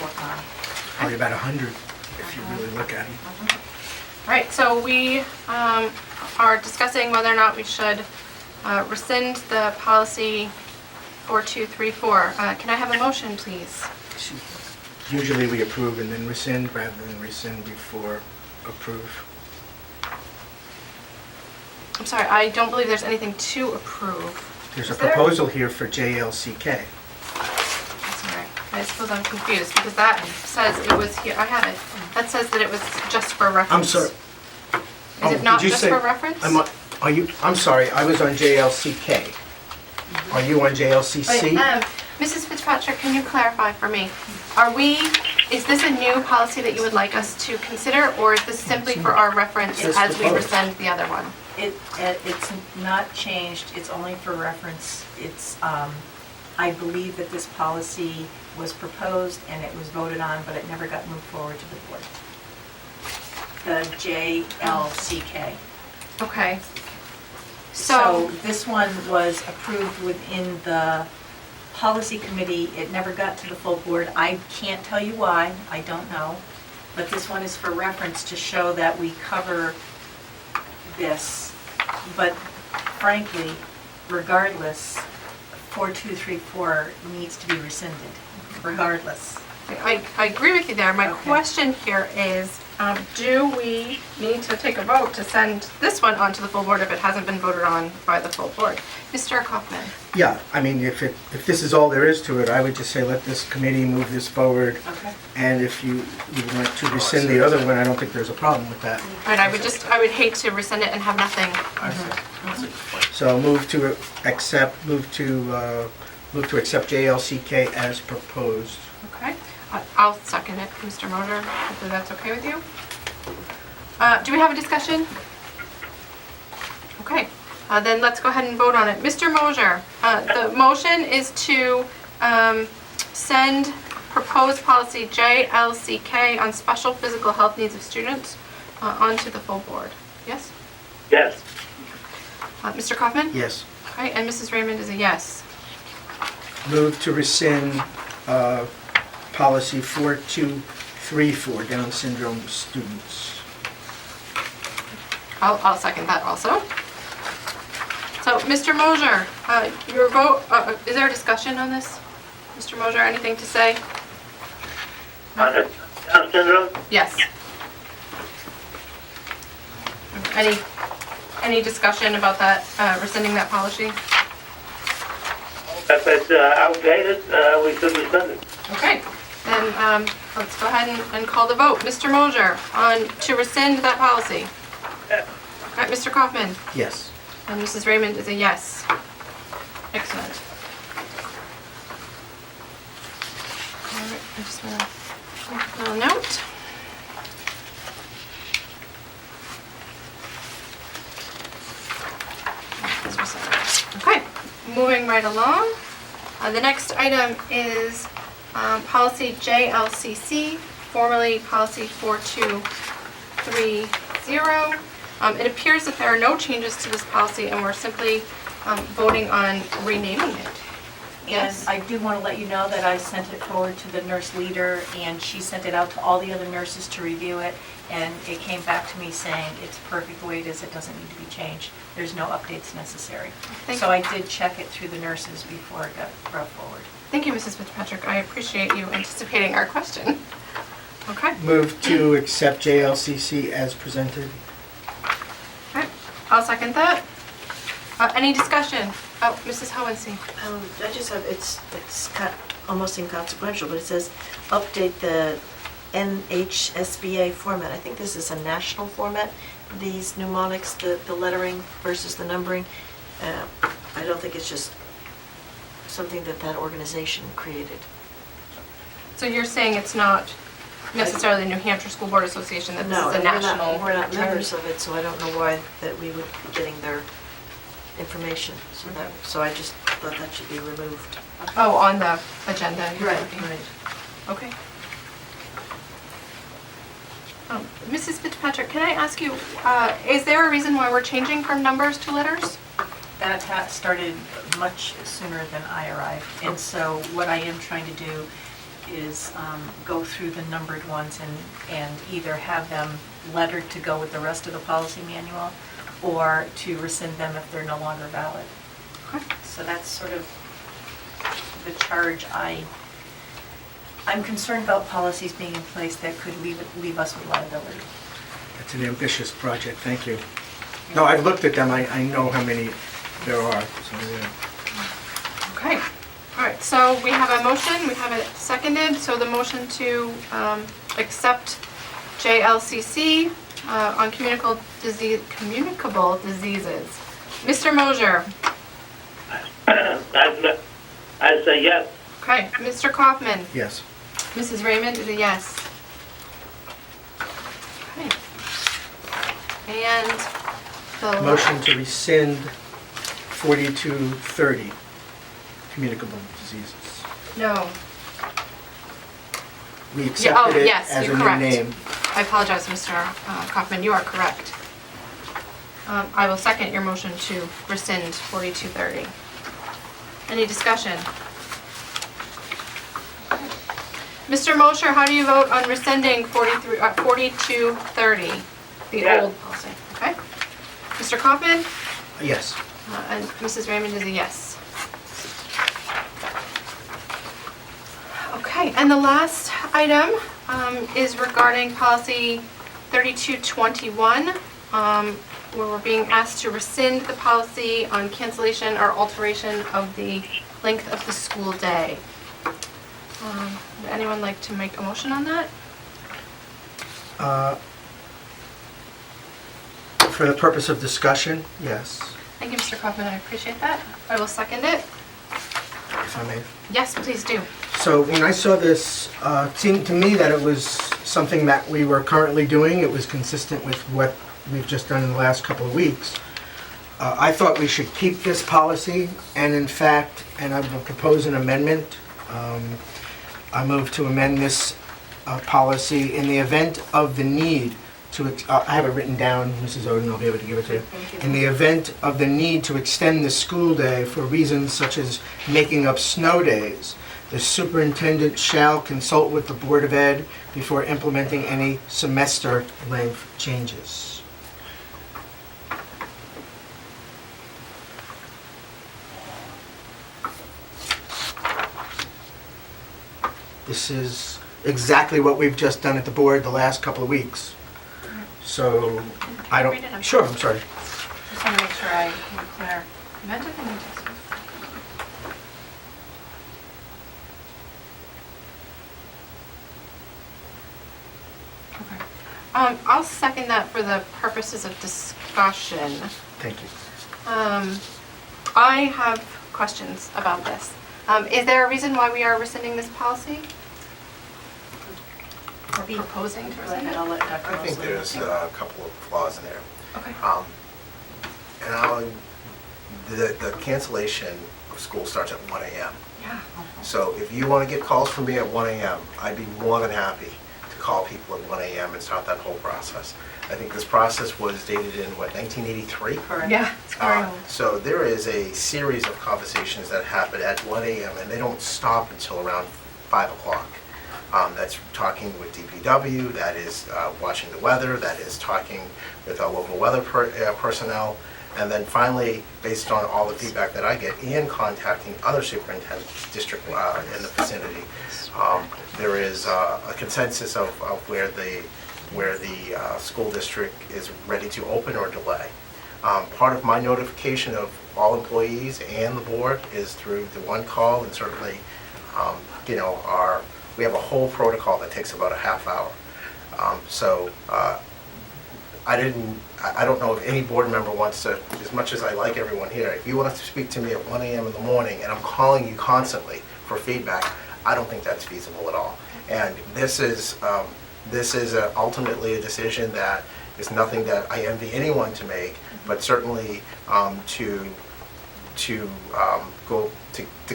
work on. Probably about 100 if you really look at them. Right, so we are discussing whether or not we should rescind the policy 4234. Can I have a motion, please? Usually we approve and then rescind rather than rescind before approve. I'm sorry, I don't believe there's anything to approve. There's a Is there? proposal here for JLCK. That's all right. I suppose I'm confused because that says it was here, I have it. That says that it was just for reference. I'm sorry. Is it not just for reference? I'm sorry, I was on JLCK. Are you on JLCC? Wait, Mrs. Fitzpatrick, can you clarify for me? Is this a new policy that you would like us to consider, or is this simply for our reference It's as we proposed. rescind the other one? It's not changed, it's only for reference. It's, I believe that this policy was proposed and it was voted on, but it never got moved forward to the board. The JLCK. Okay. So this one was approved within the policy committee. It never got to the full board. I can't tell you why, I don't know. But this one is for reference to show that we cover this. But frankly, regardless, 4234 needs to be rescinded, regardless. I agree with you there. My Okay. question here is, do we need to take a vote to send this one onto the full board if it hasn't been voted on by the full board? Mr. Kaufman? Yeah, I mean, if this is all there is to it, I would just say let this committee move this forward. Okay. And if you want to rescind the other one, I don't think there's a problem with that. Right, I would hate to rescind it and have nothing. So move to accept JLCK as proposed. Okay, I'll second it, Mr. Moser, hopefully that's okay with you. Do we have a discussion? Okay, then let's go ahead and vote on it. Mr. Moser, the motion is to send proposed policy JLCK on special physical health needs of students onto the full board. Yes? Yes. Mr. Kaufman? Yes. Okay, and Mrs. Raymond is a yes. Move to rescind policy 4234, Down syndrome students. I'll second that also. So, Mr. Moser, your vote, is there a discussion on this? Mr. Moser, anything to say? On the Down syndrome? Yes. Any discussion about that, rescinding that policy? If it's outdated, we should rescind it. Okay, then let's go ahead and call the vote. Mr. Moser, to rescind that policy. Yes. All right, Mr. Kaufman, Yes. and Mrs. Raymond is a yes. Excellent. All right, I just want to make a little note. Okay, moving right along. The next item is policy JLCC, formerly policy 4230. It appears that there are no changes to this policy and we're simply voting on renaming it. Yes. And I do want to let you know that I sent it forward to the nurse leader, and she sent it out to all the other nurses to review it, and it came back to me saying it's perfect the way it is, it doesn't need to be changed. There's no updates necessary. So I did check it through the nurses before it got brought forward. Thank you, Mrs. Fitzpatrick. I appreciate you anticipating our question. Okay. Move to accept JLCC as presented. Okay. I'll second that. Any discussion? Oh, Mrs. Hohensee. I just have, it's almost inconsequential, but it says update the NHSBA format. I think this is a national format. these mnemonics, the lettering versus the numbering. I don't think it's just something that organization created. So you're saying it's not necessarily New Hampshire School Board Association, that this No, is a and national? we're not members of it, so I don't know why that we would be getting their information. So I just thought that should be removed. Oh, on the agenda? you're Right, looking. right. Okay. Mrs. Fitzpatrick, can I ask you, is there a reason why we're changing from numbers to letters? That started much sooner than I arrived. And so what I am trying to do is go through the numbered ones and either have them lettered to go with the rest of the policy manual or to rescind them if they're no longer valid. Okay. So that's sort of the charge I'm concerned about policies being in place that could leave us with liability. It's an ambitious project, thank you. No, I've looked at them, I know how many there are. So, Okay. All right, so we have a motion, we have it seconded, so the motion to accept JLCC on communicable diseases. Mr. Mosier? I say yes. Okay. Mr. Kaufman? Yes. Mrs. Raymond is a yes. Okay. And the... Motion to rescind 4230, communicable diseases. No. We Yeah, accepted it yes, as a you're new correct. name. I apologize, Mr. Kaufman, you are correct. I will second your motion to rescind 4230. Any discussion? Mr. Mosher, how do you vote on rescinding 4230, the Yes. old policy? Okay. Mr. Kaufman? Yes. And Mrs. Raymond is a yes. Okay, and the last item is regarding policy 3221, where we're being asked to rescind the policy on cancellation or alteration of the length of the school day. Would anyone like to make a motion on that? For the purpose of discussion, yes, Thank you, Mr. Kaufman, I appreciate that. I will second it. if I may. Yes, please do. So when I saw this, it seemed to me that it was something that we were currently doing. It was consistent with what we've just done in the last couple of weeks. I thought we should keep this policy, and in fact, and I will propose an amendment. I move to amend this policy in the event of the need to, I have it written down, Mrs. Oden, I'll be able to give it to you. In the event of the need to extend the school day for reasons such as making up snow days, the superintendent shall consult with the Board of Ed before implementing any semester length changes. This is exactly what we've just done at the board the last couple of weeks. So, I Read it, don't, I'm sure, I'm sorry. Just want to make sure I am clear. Event of the need to- Okay. I'll second that for the purposes of discussion. Thank you. I have questions about this. Is there a reason why we are rescinding this policy? Or proposing to rescind it? I'll let Dr. I think Mosley- there's a couple of flaws in there. Okay. The cancellation of school starts at 1 a.m. Yeah. So if you want to get calls from me at 1 a.m., I'd be more than happy to call people at 1 a.m. and start that whole process. I think this process was dated in, 1983? Correct. Yeah, it's very old. So there is a series of conversations that happen at 1 a.m. and they don't stop until around 5 o'clock. That's talking with DPW, that is watching the weather, that is talking with our local weather personnel, and then finally, based on all the feedback that I get, and contacting other superintendents district in the vicinity, there is a consensus of where the school district is ready to open or delay. Part of my notification of all employees and the board is through the one call, and certainly, we have a whole protocol that takes about a half hour. So I don't know if any board member wants to, as much as I like everyone here, if you want to speak to me at 1 a.m. in the morning and I'm calling you constantly for feedback, I don't think that's feasible at all. And this is ultimately a decision that is nothing that I envy anyone to make, but certainly to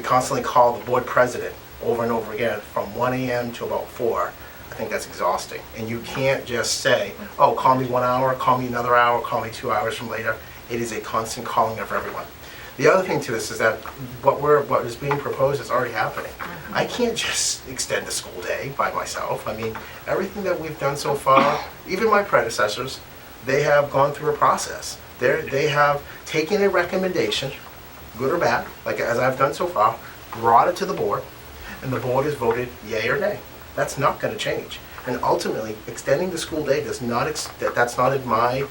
constantly call the board president over and over again from 1 a.m. to about 4, I think that's exhausting. And you can't just say, oh, call me 1 hour, call me another hour, call me 2 hours from later. It is a constant calling of everyone. The other thing to this is that what is being proposed is already happening. I can't just extend the school day by myself. I mean, everything that we've done so far, even my predecessors, they have gone through a process. They have taken a recommendation, good or bad, like as I've done so far, brought it to the board, and the board has voted yay or nay. That's not going to change. And ultimately, extending the school day does not, that's not in my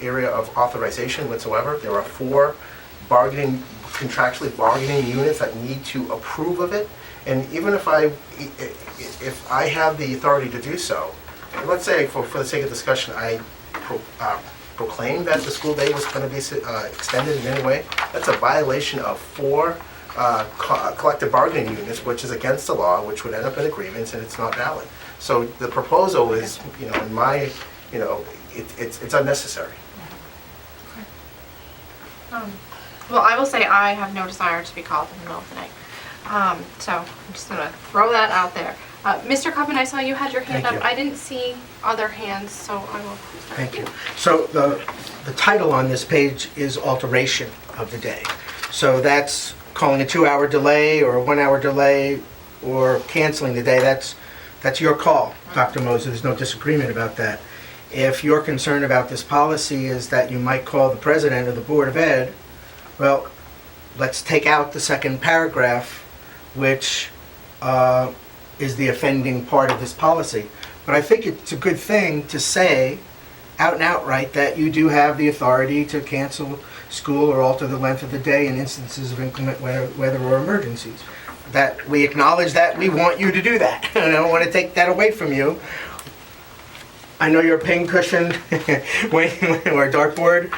area of authorization whatsoever. There are 4 contractually bargaining units that need to approve of it. And even if I have the authority to do so, let's say for the sake of discussion, I proclaim that the school day was going to be extended in any way, that's a violation of 4 collective bargaining units, which is against the law, which would end up in a grievance, and it's not valid. So the proposal is, in my, it's unnecessary. Well, I will say I have no desire to be called in the middle of the night. So I'm just going to throw that out there. Mr. Kaufman, I saw you had your hand Thank up. you. I didn't see other hands, so I will start Thank with you. So the title on this page is alteration of the day. So that's calling a 2-hour delay or a 1-hour delay or canceling the day. That's your call, Dr. Moser. There's no disagreement about that. If your concern about this policy is that you might call the president of the Board of Ed, well, let's take out the second paragraph, which is the offending part of this policy. But I think it's a good thing to say out and outright that you do have the authority to cancel school or alter the length of the day in instances of inclement weather or emergencies. That we acknowledge that we want you to do that. And I don't want to take that away from you. I know you're a pincushion or a dartboard.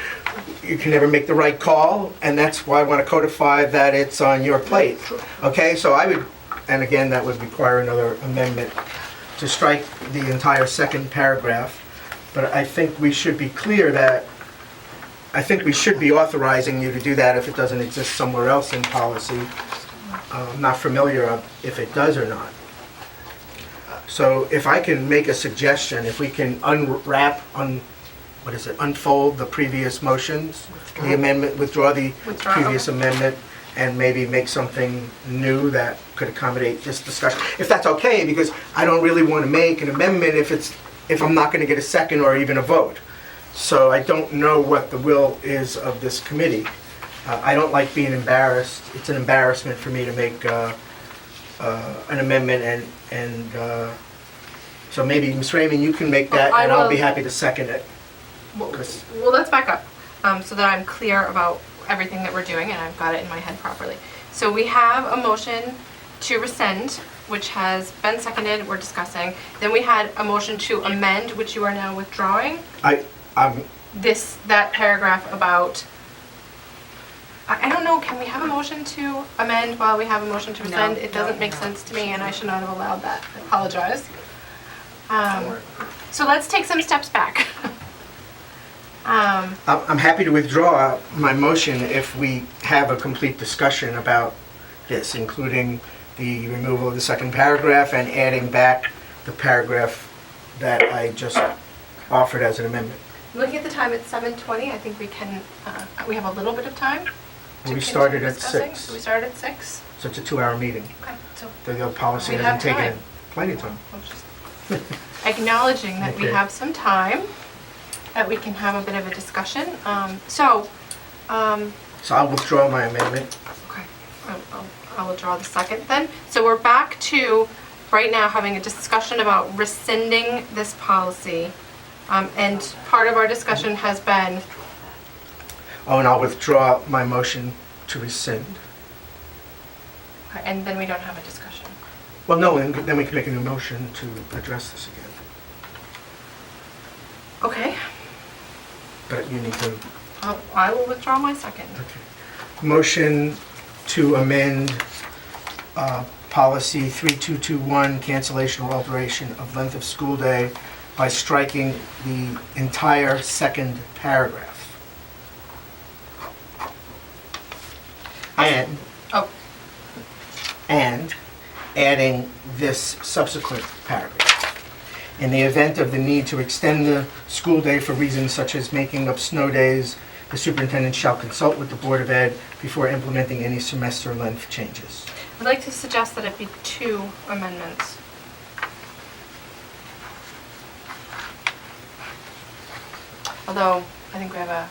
You can never make the right call, and that's why I want to codify that it's on your plate. Okay, so I would, and again, that would require another amendment to strike the entire second paragraph. But I think we should be clear that, I think we should be authorizing you to do that if it doesn't exist somewhere else in policy. I'm not familiar of if it does or not. So if I can make a suggestion, if we can unfold the previous motions, the amendment, withdraw the Withdraw, previous okay. amendment, and maybe make something new that could accommodate this discussion. If that's okay, because I don't really want to make an amendment if I'm not going to get a second or even a vote. So I don't know what the will is of this committee. I don't like being embarrassed. It's an embarrassment for me to make an amendment, and so maybe, Ms. Raymond, you can make that, I and I'll be will. happy to second it. Well, let's back up so that I'm clear about everything that we're doing and I've got it in my head properly. So we have a motion to rescind, which has been seconded, we're discussing. Then we had a motion to amend, which you are now withdrawing. That paragraph about, I don't know, can we have a motion to amend while we have a motion to rescind? It doesn't make sense to me and I should not have allowed that. I apologize. So let's take some steps back. I'm happy to withdraw my motion if we have a complete discussion about this, including the removal of the second paragraph and adding back the paragraph that I just offered as an amendment. Looking at the time, it's 7:20. I think we can, we have a little bit of time. to We started continue at discussing. 6, So we started at 6? so it's a 2-hour meeting. Okay, so The policy We hasn't have taken time. plenty of time. we'll just acknowledging that we Okay. have some time, that we can have a bit of a discussion. So So I'll withdraw my amendment. okay, I'll withdraw the second then. So we're back to, right now, having a discussion about rescinding this policy. And part of our discussion has been, Oh, and I'll withdraw my motion to rescind. and then we don't have a discussion. Well, no, and then we can make a new motion to address this again. but you need to, I will withdraw my second. motion to amend policy 3221, cancellation or alteration of length of school day by striking the entire second paragraph. And Oh, and adding this subsequent paragraph. In the event of the need to extend the school day for reasons such as making up snow days, the superintendent shall consult with the Board of Ed before implementing any semester length changes. I'd like to suggest that it be 2 amendments. Although, I think we have a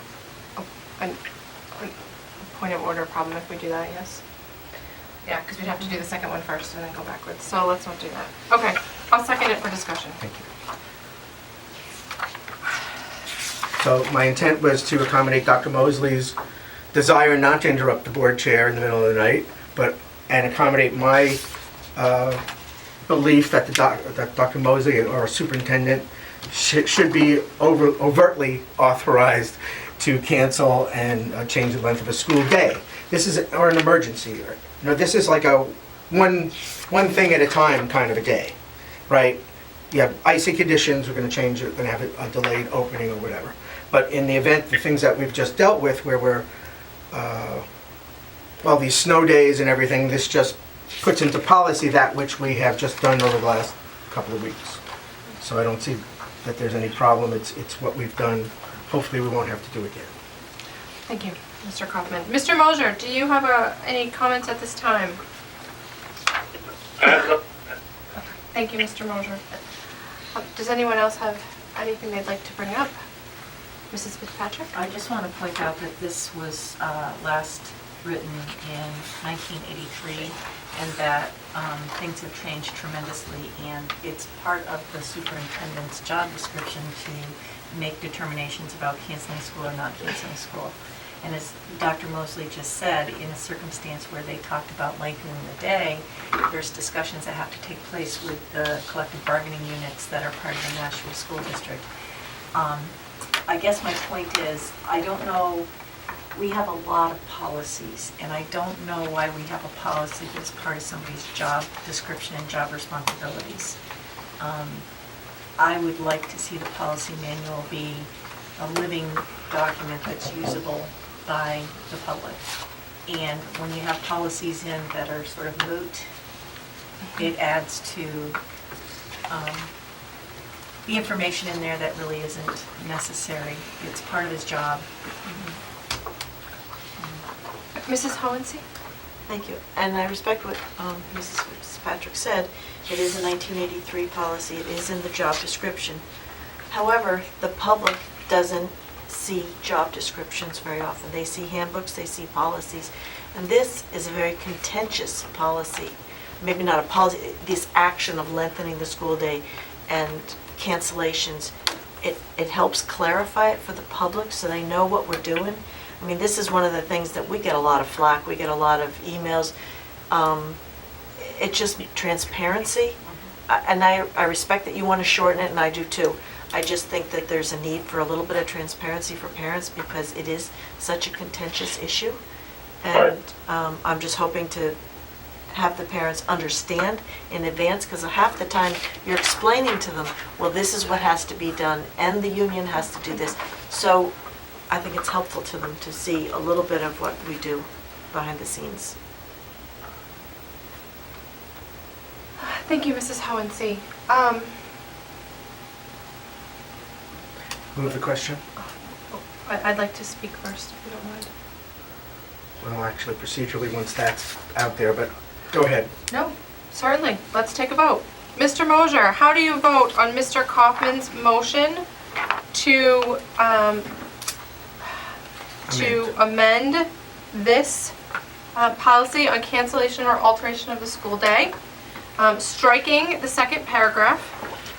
point of order problem if we do that, yes? Yeah, because we'd have to do the second one first and then go backwards, so let's not do that. Okay, I'll second it for discussion. Thank you. So my intent was to accommodate Dr. Mosley's desire not to interrupt the board chair in the middle of the night, and accommodate my belief that that Dr. Mosley or superintendent should be overtly authorized to cancel and change the length of a school day. This is or an emergency. This is like a one thing at a time kind of a day, right? You have icy conditions, we're going to change it, we're going to have a delayed opening or whatever. But in the event, the things that we've just dealt with where we're, these snow days and everything, this just puts into policy that which we have just done over the last couple of weeks. So I don't see that there's any problem. It's what we've done. Hopefully we won't have to do again. Thank you, Mr. Kaufman. Mr. Mosier, do you have any comments at this time? Thank you, Mr. Mosier. Does anyone else have anything they'd like to bring up? Mrs. Fitzpatrick? I just want to point out that this was last written in 1983, and that things have changed tremendously, and it's part of the superintendent's job description to make determinations about canceling school or not canceling school. And as Dr. Mosley just said, in a circumstance where they talked about lengthening the day, there's discussions that have to take place with the collective bargaining units that are part of the Nashua School District. I guess my point is, I don't know, we have a lot of policies, and I don't know why we have a policy that's part of somebody's job description and job responsibilities. I would like to see the policy manual be a living document that's usable by the public. And when you have policies in that are sort of moot, it adds to the information in there that really isn't necessary. It's part of his job. Mrs. Hohensee? Thank you. And I respect what Mrs. Fitzpatrick said. It is a 1983 policy. It is in the job description. However, the public doesn't see job descriptions very often. They see handbooks, they see policies. And this is a very contentious policy. Maybe not a policy, this action of lengthening the school day and cancellations. It helps clarify it for the public so they know what we're doing. I mean, this is one of the things that we get a lot of flack, we get a lot of emails. It's just transparency. And I respect that you want to shorten it, and I do too. I just think that there's a need for a little bit of transparency for parents because it is such a contentious issue. And I'm just hoping to have the parents understand in advance, because half the time you're explaining to them, well, this is what has to be done, and the union has to do this. So I think it's helpful to them to see a little bit of what we do behind the scenes. Thank you, Mrs. Hohensee. Move the question? I'd like to speak first, if you don't mind. Well, actually, procedurally, once that's out there, but go ahead. No, certainly. Let's take a vote. Mr. Mosier, how do you vote on Mr. Kaufman's motion to amend this policy on cancellation or alteration of the school day, striking the second paragraph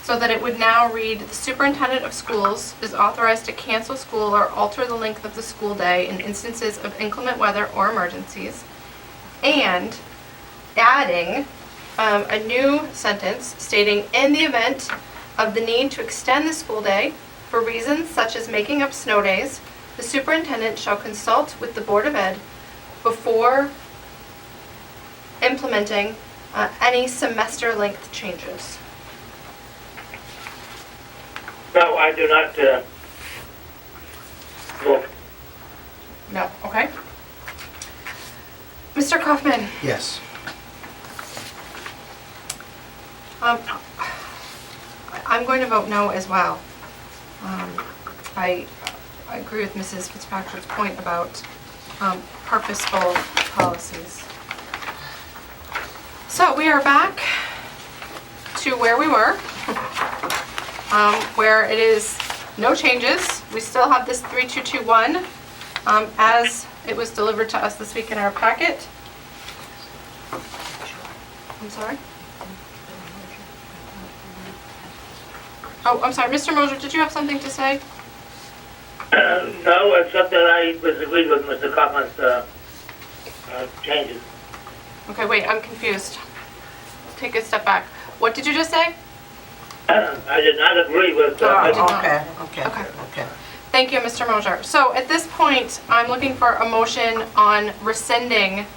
so that it would now read, the superintendent of schools is authorized to cancel school or alter the length of the school day in instances of inclement weather or emergencies, and adding a new sentence stating, in the event of the need to extend the school day For reasons such as making up snow days, the superintendent shall consult with the Board of Ed before implementing any semester length changes. No, I do not, vote. No, okay. Mr. Kaufman? Yes. I'm going to vote no as well. I agree with Mrs. Fitzpatrick's point about purposeful policies. So we are back to where we were, where it is no changes. We still have this 3221 as it was delivered to us this week in our packet. I'm sorry? Oh, I'm sorry, Mr. Moser, did you have something to say? No, except that I disagree with Mr. Kaufman's, changes. Okay, wait, I'm confused. Take a step back. What did you just say? I did not agree with, did not. Okay, okay, Okay. okay. Thank you, Mr. Moser. So at this point, I'm looking for a motion on rescinding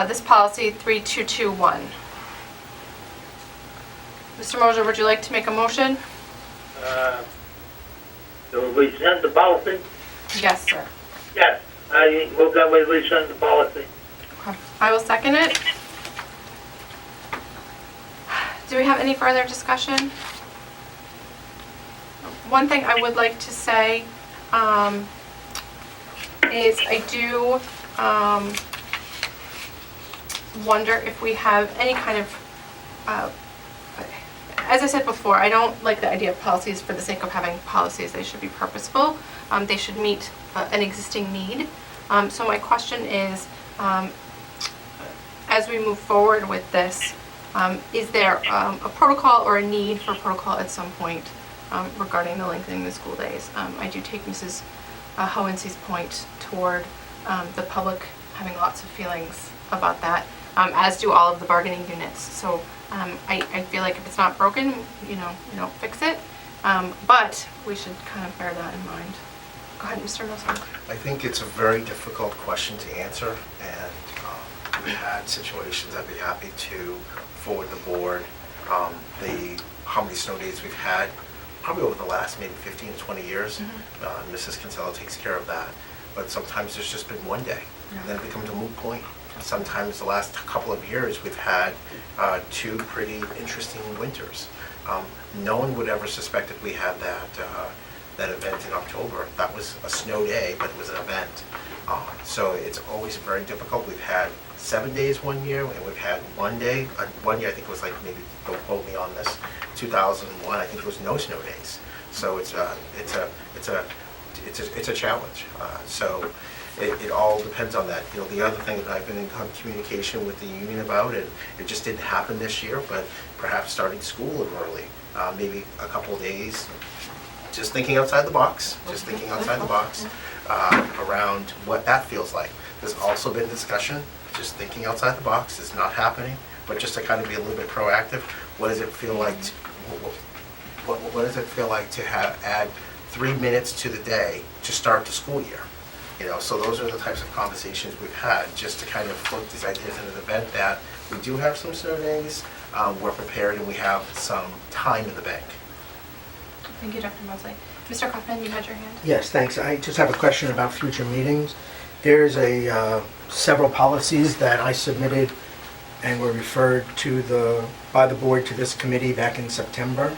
this policy 3221. Mr. Moser, would you like to make a motion? do we rescind the policy? Yes, sir. Yes, I move that we rescind the policy. Okay. I will second it. Do we have any further discussion? One thing I would like to say is I do wonder if we have any kind of, as I said before, I don't like the idea of policies for the sake of having policies. They should be purposeful. They should meet an existing need. So my question is, as we move forward with this, is there a protocol or a need for protocol at some point regarding the lengthening the school days? I do take Mrs. Hohensy's point toward the public having lots of feelings about that, as do all of the bargaining units. So I feel like if it's not broken, you don't fix it. But we should kind of bear that in mind. Go ahead, Mr. Nelson. I think it's a very difficult question to answer, and we've had situations I'd be happy to forward the board how many snow days we've had, probably over the last maybe 15 to 20 years. Mrs. Kinsella takes care of that, but sometimes there's just been one day, and then it becomes a moot point. Sometimes the last couple of years we've had two pretty interesting winters. No one would ever suspect that we had that event in October. That was a snow day, but it was an event. So it's always very difficult. We've had 7 days one year, and we've had one day. One year I think it was like, maybe don't quote me on this, 2001. I think there was no snow days. So it's a challenge. So it all depends on that. You know, the other thing that I've been in communication with the union about, and it just didn't happen this year, but perhaps starting school a little early, maybe a couple of days. Just thinking outside the box, around what that feels like. There's also been discussion, just thinking outside the box, it's not happening, but just to kind of be a little bit proactive. What does it feel like? What does it feel like to add 3 minutes to the day to start the school year? You know, so those are the types of conversations we've had, just to kind of float these ideas in an event that we do have some snow days, we're prepared, and we have some time in the bank. Thank you, Dr. Mosley. Mr. Kaufman, you had your hand? Yes, thanks. I just have a question about future meetings. There's several policies that I submitted and were referred to by the board to this committee back in September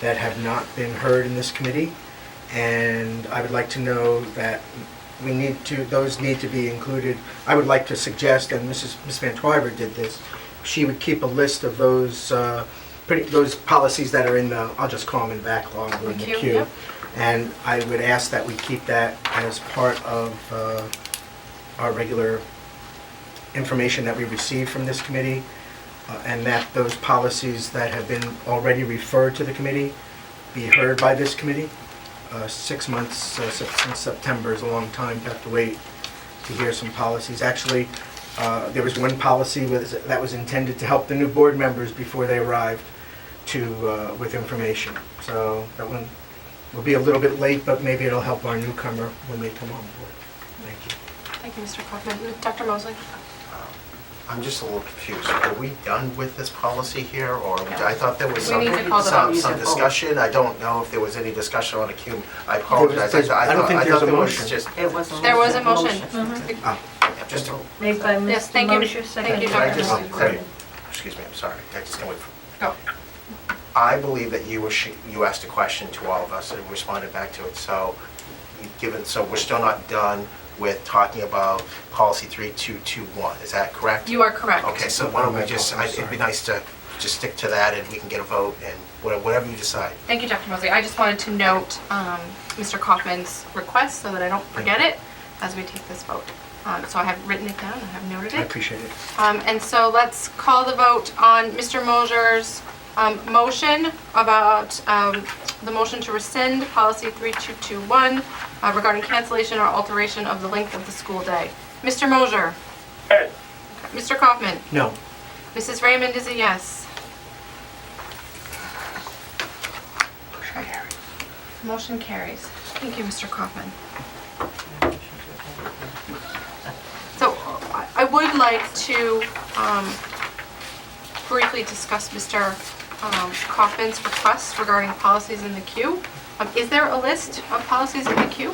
that have not been heard in this committee. And I would like to know that those need to be included. I would like to suggest, and Ms. Van Twyver did this, she would keep a list of those policies that are in the, I'll just call them in backlog or in the queue. Yep. And I would ask that we keep that as part of our regular information that we receive from this committee, and that those policies that have been already referred to the committee be heard by this committee. 6 months since September is a long time to have to wait to hear some policies. Actually, there was one policy that was intended to help the new board members before they arrived with information. So that one We'll be a little bit late, but maybe it'll help our newcomer when they come on board. Thank you. Thank you, Mr. Kaufman. Dr. Mosley? I'm just a little confused. Are we done with this policy here, or I thought there was We some, need to call the vote. some discussion? I don't know if there was any discussion on a Q. I apologize. I don't think there's a there was motion. just- It was There was a motion. Just a- Made by Yes, Mr. thank you. Mosher, Thank you, Can I Dr. just- Mosley. Excuse me, I'm sorry. I just can't wait for. Go. I believe that you asked a question to all of us and responded back to it. So, so we're still not done with talking about policy 3221. Is that correct? You are correct. Okay, so why don't we just, it'd be nice to just stick to that and we can get a vote and whatever you decide. Thank you, Dr. Mosley. I just wanted to note Mr. Kaufman's request so that I don't forget it as we take this vote. So I have written it down, I have noted I it. appreciate it. And so let's call the vote on Mr. Mosher's motion about the motion to rescind policy 3221 regarding cancellation or alteration of the length of the school day. Mr. Mosher? Yes. Mr. Kaufman? No. Mrs. Raymond is a yes. Motion carries. Thank you, Mr. Kaufman. So I would like to briefly discuss Mr. Kaufman's request regarding policies in the queue. Is there a list of policies in the queue?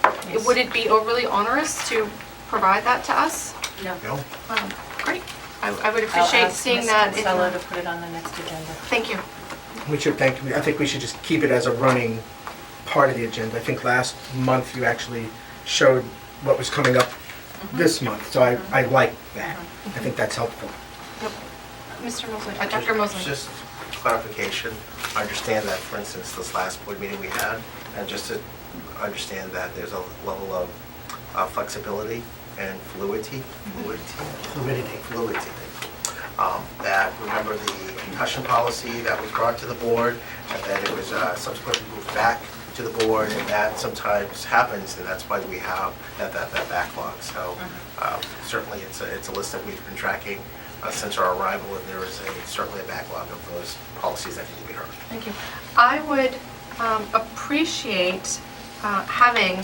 Okay. Would it be overly onerous to provide that to us? No. No? Great. I would I'll appreciate ask seeing Ms. that. Kinsella to put it on the next agenda. Thank you. I think we should just keep it as a running part of the agenda. I think last month you actually showed what was coming up this month, so I like that. I think that's helpful. Mr. Mosley, Dr. Mosley. Just clarification, understand that, for instance, this last board meeting we had, and just to understand that there's a level of flexibility and fluidity. That, remember the concussion policy that was brought to the board, and then it was subsequently moved back to the board, and that sometimes happens, and that's why we have that backlog. So certainly it's a list that we've been tracking since our arrival, and there is certainly a backlog of those policies that need to be heard. Thank you. I would appreciate having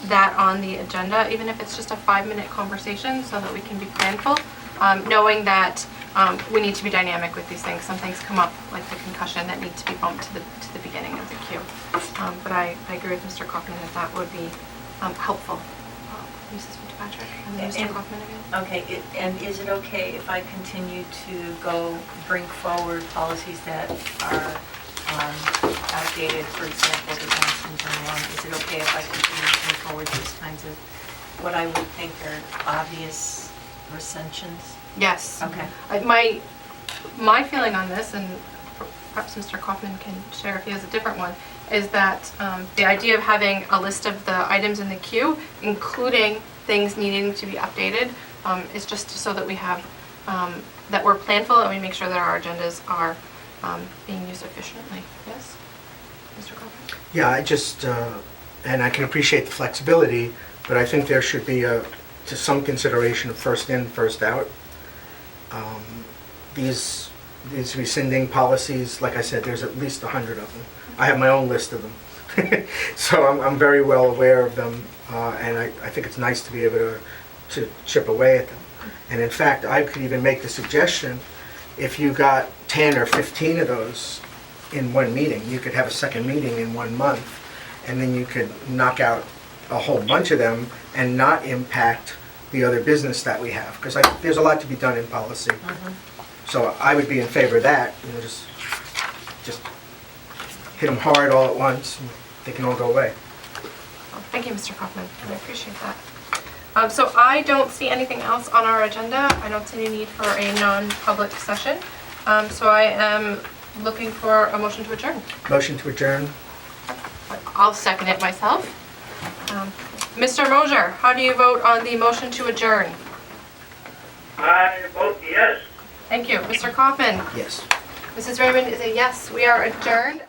that on the agenda, even if it's just a 5-minute conversation, so that we can be planful, knowing that we need to be dynamic with these things. Some things come up, like the concussion, that need to be bumped to the beginning of the queue. But I agree with Mr. Kaufman that would be helpful. Mrs. Fitzpatrick, and then Mr. Kaufman again. Okay, and is it okay if I continue to bring forward policies that are outdated, for example, the Johnson's and one? Is it okay if I continue to bring forward these kinds of what I would think are obvious recensions? Yes. Okay. My feeling on this, and perhaps Mr. Kaufman can share if he has a different one, is that the idea of having a list of the items in the queue, including things needing to be updated, is just so that we have, that we're planful and we make sure that our agendas are being used efficiently. Yes? Mr. Kaufman? Yeah, I just, and I can appreciate the flexibility, but I think there should be to some consideration of first in, first out. These rescinding policies, like I said, there's at least 100 of them. I have my own list of them. So I'm very well aware of them, and I think it's nice to be able to chip away at them. And in fact, I could even make the suggestion, if you got 10 or 15 of those in one meeting, you could have a second meeting in 1 month, and then you could knock out a whole bunch of them and not impact the other business that we have, because there's a lot to be done in policy. So I would be in favor of that, just hit them hard all at once, and they can all go away. Thank you, Mr. Kaufman. I appreciate that. So I don't see anything else on our agenda. I don't see any need for a non-public session. So I am looking for a motion to adjourn. Motion to adjourn? I'll second it myself. Mr. Mosher, how do you vote on the motion to adjourn? I vote yes. Thank you. Mr. Kaufman? Yes. Mrs. Raymond is a yes. We are adjourned.